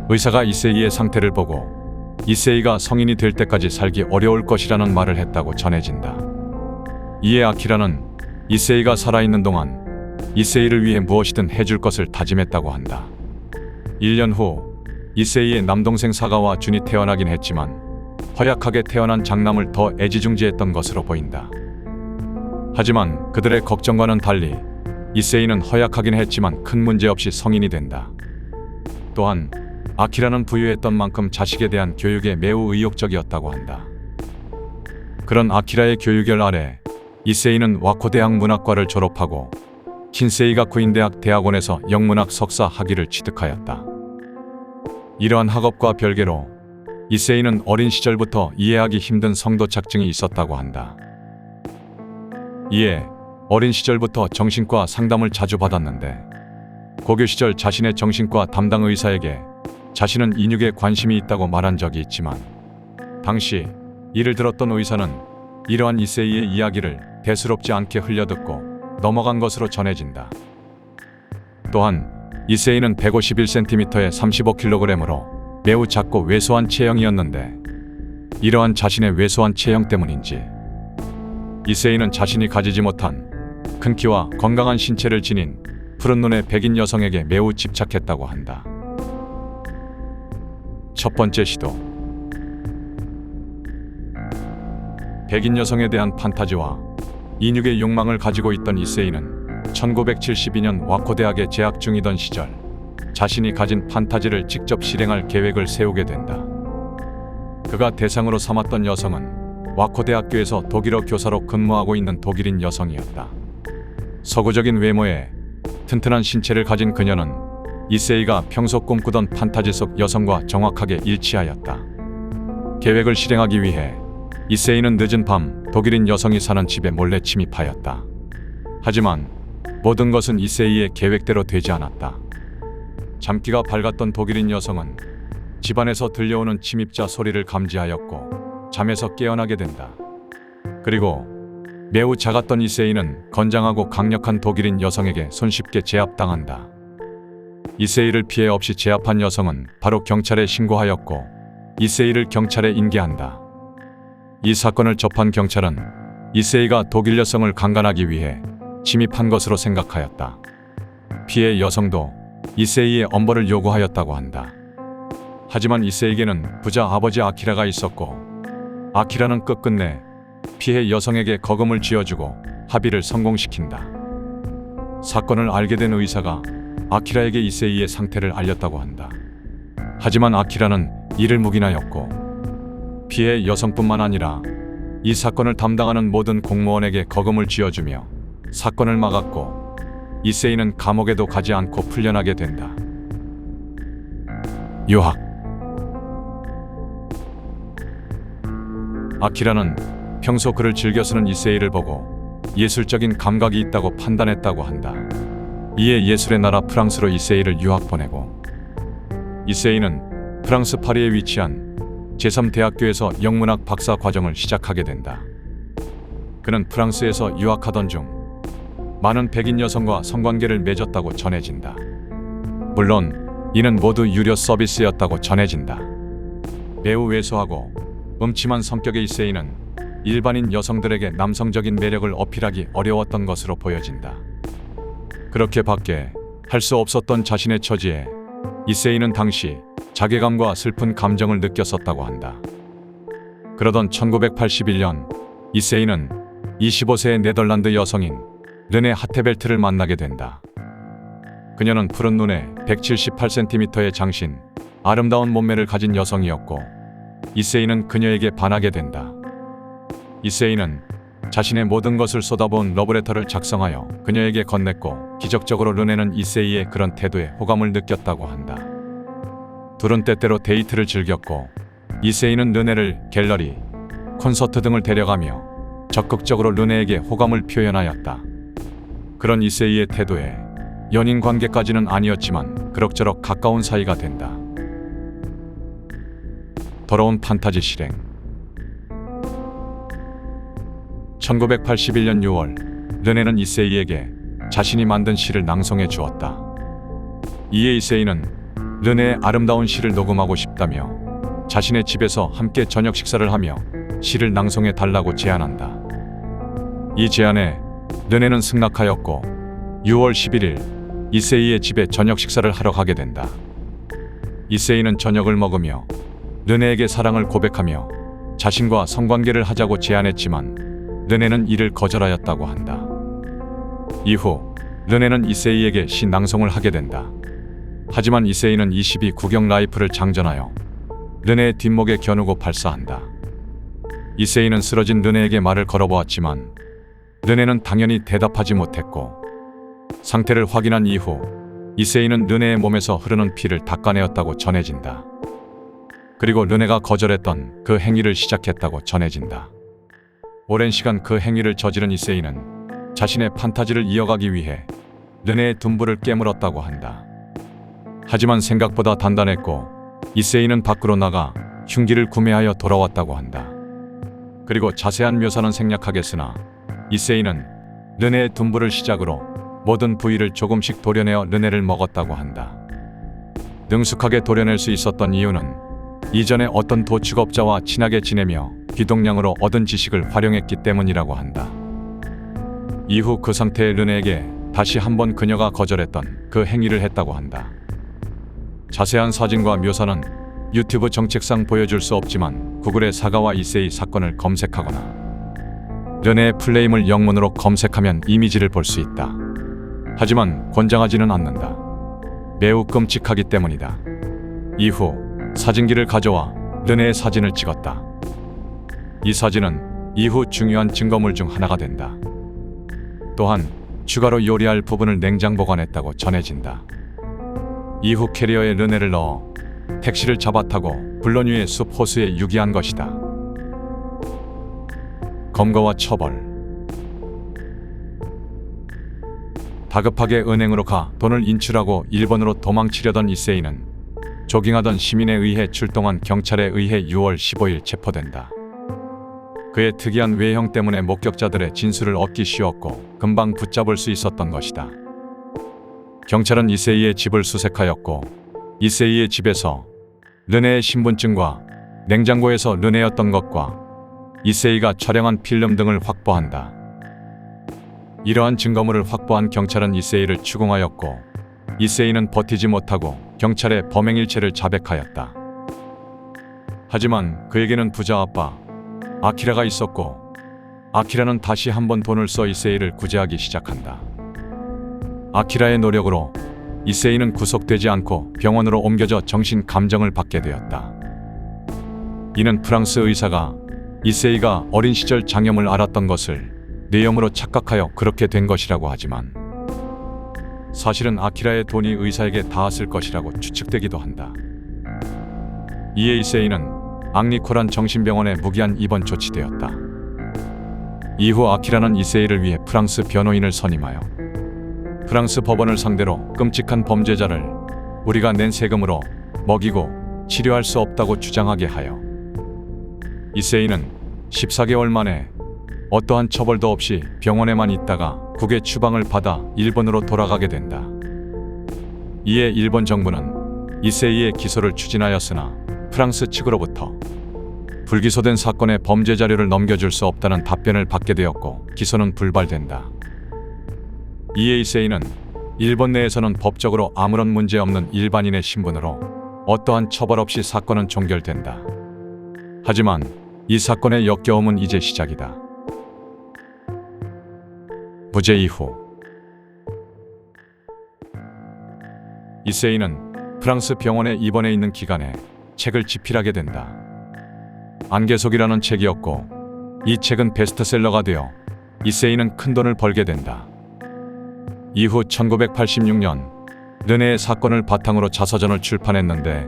의사가 이세이의 상태를 보고 이세이가 성인이 될 때까지 살기 어려울 것이라는 말을 했다고 전해진다. 이에 아키라는 이세이가 살아있는 동안 이세이를 위해 무엇이든 해줄 것을 다짐했다고 한다. 1년 후 이세이의 남동생 사가와 준이 태어나긴 했지만 허약하게 태어난 장남을 더 애지중지했던 것으로 보인다. 하지만 그들의 걱정과는 달리 이세이는 허약하긴 했지만 큰 문제 없이 성인이 된다. 또한 아키라는 부유했던 만큼 자식에 대한 교육에 매우 의욕적이었다고 한다. 그런 아키라의 교육열 아래 이세이는 와코 대학 문학과를 졸업하고 킨세이가쿠인 대학 대학원에서 영문학 석사 학위를 취득하였다. 이러한 학업과 별개로 이세이는 어린 시절부터 이해하기 힘든 성도착증이 있었다고 한다. 이에 어린 시절부터 정신과 상담을 자주 받았는데 고교 시절 자신의 정신과 담당 의사에게 자신은 인육에 관심이 있다고 말한 적이 있지만 당시 이를 들었던 의사는 이러한 이세이의 이야기를 대수롭지 않게 흘려듣고 넘어간 것으로 전해진다. 또한 이세이는 151cm에 35kg으로 매우 작고 왜소한 체형이었는데 이러한 자신의 왜소한 체형 때문인지 이세이는 자신이 가지지 못한 큰 키와 건강한 신체를 지닌 푸른 눈의 백인 여성에게 매우 집착했다고 한다. 첫 번째 시도. 백인 여성에 대한 판타지와 인육의 욕망을 가지고 있던 이세이는 1972년 와코 대학에 재학 중이던 시절 자신이 가진 판타지를 직접 실행할 계획을 세우게 된다. 그가 대상으로 삼았던 여성은 와코 대학교에서 독일어 교사로 근무하고 있는 독일인 여성이었다. 서구적인 외모에 튼튼한 신체를 가진 그녀는 이세이가 평소 꿈꾸던 판타지 속 여성과 정확하게 일치하였다. 계획을 실행하기 위해 이세이는 늦은 밤 독일인 여성이 사는 집에 몰래 침입하였다. 하지만 모든 것은 이세이의 계획대로 되지 않았다. 잠기가 밝았던 독일인 여성은 집안에서 들려오는 침입자 소리를 감지하였고 잠에서 깨어나게 된다. 그리고 매우 작았던 이세이는 건장하고 강력한 독일인 여성에게 손쉽게 제압당한다. 이세이를 피해 없이 제압한 여성은 바로 경찰에 신고하였고 이세이를 경찰에 인계한다. 이 사건을 접한 경찰은 이세이가 독일 여성을 강간하기 위해 침입한 것으로 생각하였다. 피해 여성도 이세이의 엄벌을 요구하였다고 한다. 하지만 이세이에게는 부자 아버지 아키라가 있었고 아키라는 끝끝내 피해 여성에게 거금을 쥐어주고 합의를 성공시킨다. 사건을 알게 된 의사가 아키라에게 이세이의 상태를 알렸다고 한다. 하지만 아키라는 이를 묵인하였고 피해 여성뿐만 아니라 이 사건을 담당하는 모든 공무원에게 거금을 쥐어주며 사건을 막았고 이세이는 감옥에도 가지 않고 풀려나게 된다. 유학. 아키라는 평소 글을 즐겨 쓰는 이세이를 보고 예술적인 감각이 있다고 판단했다고 한다. 이에 예술의 나라 프랑스로 이세이를 유학 보내고 이세이는 프랑스 파리에 위치한 제3대학교에서 영문학 박사 과정을 시작하게 된다. 그는 프랑스에서 유학하던 중 많은 백인 여성과 성관계를 맺었다고 전해진다. 물론 이는 모두 유료 서비스였다고 전해진다. 매우 왜소하고 음침한 성격의 이세이는 일반인 여성들에게 남성적인 매력을 어필하기 어려웠던 것으로 보여진다. 그렇게 밖에 할 수 없었던 자신의 처지에 이세이는 당시 자괴감과 슬픈 감정을 느꼈었다고 한다. 그러던 1981년 이세이는 25세의 네덜란드 여성인 르네 하테벨트를 만나게 된다. 그녀는 푸른 눈에 178cm의 장신, 아름다운 몸매를 가진 여성이었고 이세이는 그녀에게 반하게 된다. 이세이는 자신의 모든 것을 쏟아부은 러브레터를 작성하여 그녀에게 건넸고 기적적으로 르네는 이세이의 그런 태도에 호감을 느꼈다고 한다. 둘은 때때로 데이트를 즐겼고 이세이는 르네를 갤러리, 콘서트 등을 데려가며 적극적으로 르네에게 호감을 표현하였다. 그런 이세이의 태도에 연인 관계까지는 아니었지만 그럭저럭 가까운 사이가 된다. 더러운 판타지 실행. 1981년 6월 르네는 이세이에게 자신이 만든 시를 낭송해 주었다. 이에 이세이는 르네의 아름다운 시를 녹음하고 싶다며 자신의 집에서 함께 저녁 식사를 하며 시를 낭송해 달라고 제안한다. 이 제안에 르네는 승낙하였고 6월 11일 이세이의 집에 저녁 식사를 하러 가게 된다. 이세이는 저녁을 먹으며 르네에게 사랑을 고백하며 자신과 성관계를 하자고 제안했지만 르네는 이를 거절하였다고 한다. 이후 르네는 이세이에게 시 낭송을 하게 된다. 하지만 이세이는 22 구경 라이플을 장전하여 르네의 뒷목에 겨누고 발사한다. 이세이는 쓰러진 르네에게 말을 걸어보았지만 르네는 당연히 대답하지 못했고 상태를 확인한 이후 이세이는 르네의 몸에서 흐르는 피를 닦아내었다고 전해진다. 그리고 르네가 거절했던 그 행위를 시작했다고 전해진다. 오랜 시간 그 행위를 저지른 이세이는 자신의 판타지를 이어가기 위해 르네의 둔부를 깨물었다고 한다. 하지만 생각보다 단단했고 이세이는 밖으로 나가 흉기를 구매하여 돌아왔다고 한다. 그리고 자세한 묘사는 생략하겠으나 이세이는 르네의 둔부를 시작으로 모든 부위를 조금씩 도려내어 르네를 먹었다고 한다. 능숙하게 도려낼 수 있었던 이유는 이전에 어떤 도축업자와 친하게 지내며 비동량으로 얻은 지식을 활용했기 때문이라고 한다. 이후 그 상태의 르네에게 다시 한번 그녀가 거절했던 그 행위를 했다고 한다. 자세한 사진과 묘사는 유튜브 정책상 보여줄 수 없지만 구글에 사가와 이세이 사건을 검색하거나 르네의 플레임을 영문으로 검색하면 이미지를 볼 수 있다. 하지만 권장하지는 않는다. 매우 끔찍하기 때문이다. 이후 사진기를 가져와 르네의 사진을 찍었다. 이 사진은 이후 중요한 증거물 중 하나가 된다. 또한 추가로 요리할 부분을 냉장 보관했다고 전해진다. 이후 캐리어에 르네를 넣어 택시를 잡아타고 블러뉴의 숲 호수에 유기한 것이다. 검거와 처벌. 다급하게 은행으로 가 돈을 인출하고 일본으로 도망치려던 이세이는 조깅하던 시민에 의해 출동한 경찰에 의해 6월 15일 체포된다. 그의 특이한 외형 때문에 목격자들의 진술을 얻기 쉬웠고 금방 붙잡을 수 있었던 것이다. 경찰은 이세이의 집을 수색하였고 이세이의 집에서 르네의 신분증과 냉장고에서 르네였던 것과 이세이가 촬영한 필름 등을 확보한다. 이러한 증거물을 확보한 경찰은 이세이를 추궁하였고 이세이는 버티지 못하고 경찰의 범행일체를 자백하였다. 하지만 그에게는 부자 아빠 아키라가 있었고 아키라는 다시 한번 돈을 써 이세이를 구제하기 시작한다. 아키라의 노력으로 이세이는 구속되지 않고 병원으로 옮겨져 정신 감정을 받게 되었다. 이는 프랑스 의사가 이세이가 어린 시절 장염을 앓았던 것을 뇌염으로 착각하여 그렇게 된 것이라고 하지만 사실은 아키라의 돈이 의사에게 닿았을 것이라고 추측되기도 한다. 이에 이세이는 앙리코란 정신병원에 무기한 입원 조치되었다. 이후 아키라는 이세이를 위해 프랑스 변호인을 선임하여 프랑스 법원을 상대로 끔찍한 범죄자를 우리가 낸 세금으로 먹이고 치료할 수 없다고 주장하게 하여 이세이는 14개월 만에 어떠한 처벌도 없이 병원에만 있다가 국외 추방을 받아 일본으로 돌아가게 된다. 이에 일본 정부는 이세이의 기소를 추진하였으나 프랑스 측으로부터 불기소된 사건의 범죄 자료를 넘겨줄 수 없다는 답변을 받게 되었고 기소는 불발된다. 이에 이세이는 일본 내에서는 법적으로 아무런 문제 없는 일반인의 신분으로 어떠한 처벌 없이 사건은 종결된다. 하지만 이 사건의 역겨움은 이제 시작이다. 무죄 이후 이세이는 프랑스 병원에 입원해 있는 기간에 책을 집필하게 된다. 안개속이라는 책이었고 이 책은 베스트셀러가 되어 이세이는 큰 돈을 벌게 된다. 이후 1986년 르네의 사건을 바탕으로 자서전을 출판했는데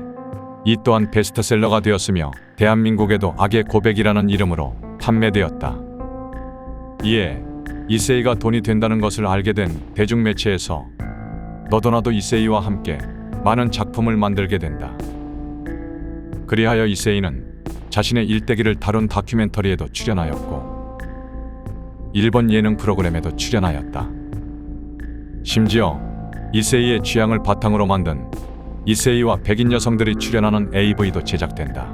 이 또한 베스트셀러가 되었으며 대한민국에도 악의 고백이라는 이름으로 판매되었다. 이에 이세이가 돈이 된다는 것을 알게 된 대중매체에서 너도 나도 이세이와 함께 많은 작품을 만들게 된다. 그리하여 이세이는 자신의 일대기를 다룬 다큐멘터리에도 출연하였고 일본 예능 프로그램에도 출연하였다. 심지어 이세이의 취향을 바탕으로 만든 이세이와 백인 여성들이 출연하는 AV도 제작된다.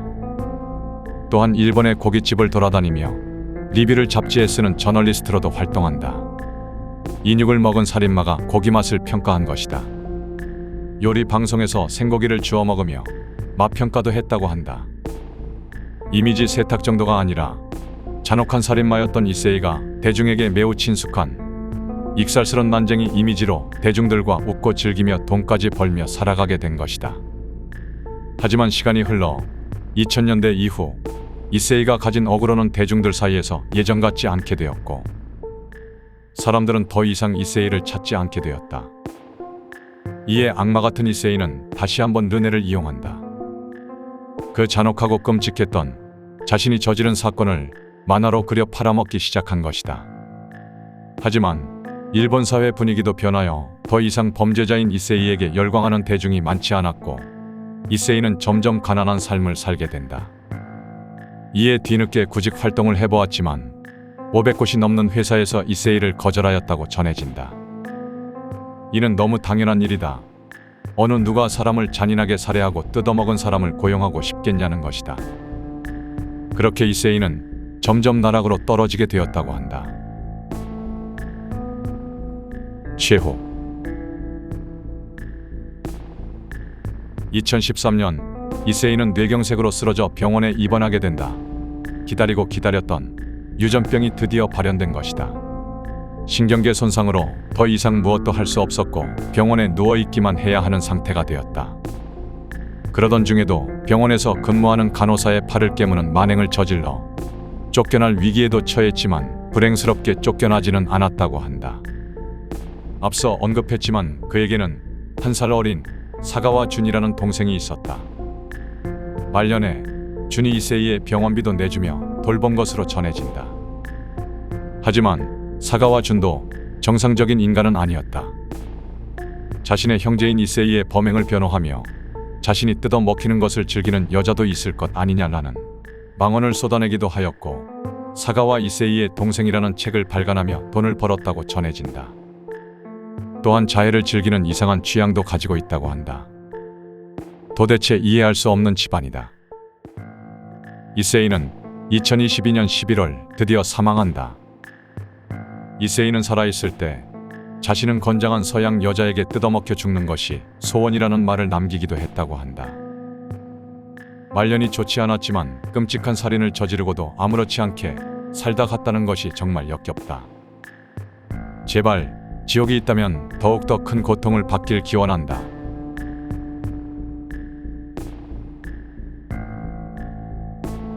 또한 일본의 고깃집을 돌아다니며 리뷰를 잡지에 쓰는 저널리스트로도 활동한다. 인육을 먹은 살인마가 고기 맛을 평가한 것이다. 요리 방송에서 생고기를 주워 먹으며 맛 평가도 했다고 한다. 이미지 세탁 정도가 아니라 잔혹한 살인마였던 이세이가 대중에게 매우 친숙한 익살스런 난쟁이 이미지로 대중들과 웃고 즐기며 돈까지 벌며 살아가게 된 것이다. 하지만 시간이 흘러 2000년대 이후 이세이가 가진 억울로는 대중들 사이에서 예전 같지 않게 되었고 사람들은 더 이상 이세이를 찾지 않게 되었다. 이에 악마 같은 이세이는 다시 한번 르네를 이용한다. 그 잔혹하고 끔찍했던 자신이 저지른 사건을 만화로 그려 팔아먹기 시작한 것이다. 하지만 일본 사회 분위기도 변하여 더 이상 범죄자인 이세이에게 열광하는 대중이 많지 않았고 이세이는 점점 가난한 삶을 살게 된다. 이에 뒤늦게 구직 활동을 해보았지만 500곳이 넘는 회사에서 이세이를 거절하였다고 전해진다. 이는 너무 당연한 일이다. 어느 누가 사람을 잔인하게 살해하고 뜯어먹은 사람을 고용하고 싶겠냐는 것이다. 그렇게 이세이는 점점 나락으로 떨어지게 되었다고 한다. 최후 2013년 이세이는 뇌경색으로 쓰러져 병원에 입원하게 된다. 기다리고 기다렸던 유전병이 드디어 발현된 것이다. 신경계 손상으로 더 이상 무엇도 할 수 없었고 병원에 누워있기만 해야 하는 상태가 되었다. 그러던 중에도 병원에서 근무하는 간호사의 팔을 깨무는 만행을 저질러 쫓겨날 위기에도 처했지만 불행스럽게 쫓겨나지는 않았다고 한다. 앞서 언급했지만 그에게는 1살 어린 사가와 준이라는 동생이 있었다. 말년에 준이 이세이의 병원비도 내주며 돌본 것으로 전해진다. 하지만 사가와 준도 정상적인 인간은 아니었다. 자신의 형제인 이세이의 범행을 변호하며 자신이 뜯어먹히는 것을 즐기는 여자도 있을 것 아니냐라는 망언을 쏟아내기도 하였고 사가와 이세이의 동생이라는 책을 발간하며 돈을 벌었다고 전해진다. 또한 자해를 즐기는 이상한 취향도 가지고 있다고 한다. 도대체 이해할 수 없는 집안이다. 이세이는 2022년 11월 드디어 사망한다. 이세이는 살아있을 때 자신은 건장한 서양 여자에게 뜯어먹혀 죽는 것이 소원이라는 말을 남기기도 했다고 한다. 말년이 좋지 않았지만 끔찍한 살인을 저지르고도 아무렇지 않게 살다 갔다는 것이 정말 역겹다. 제발 지옥이 있다면 더욱더 큰 고통을 받길 기원한다.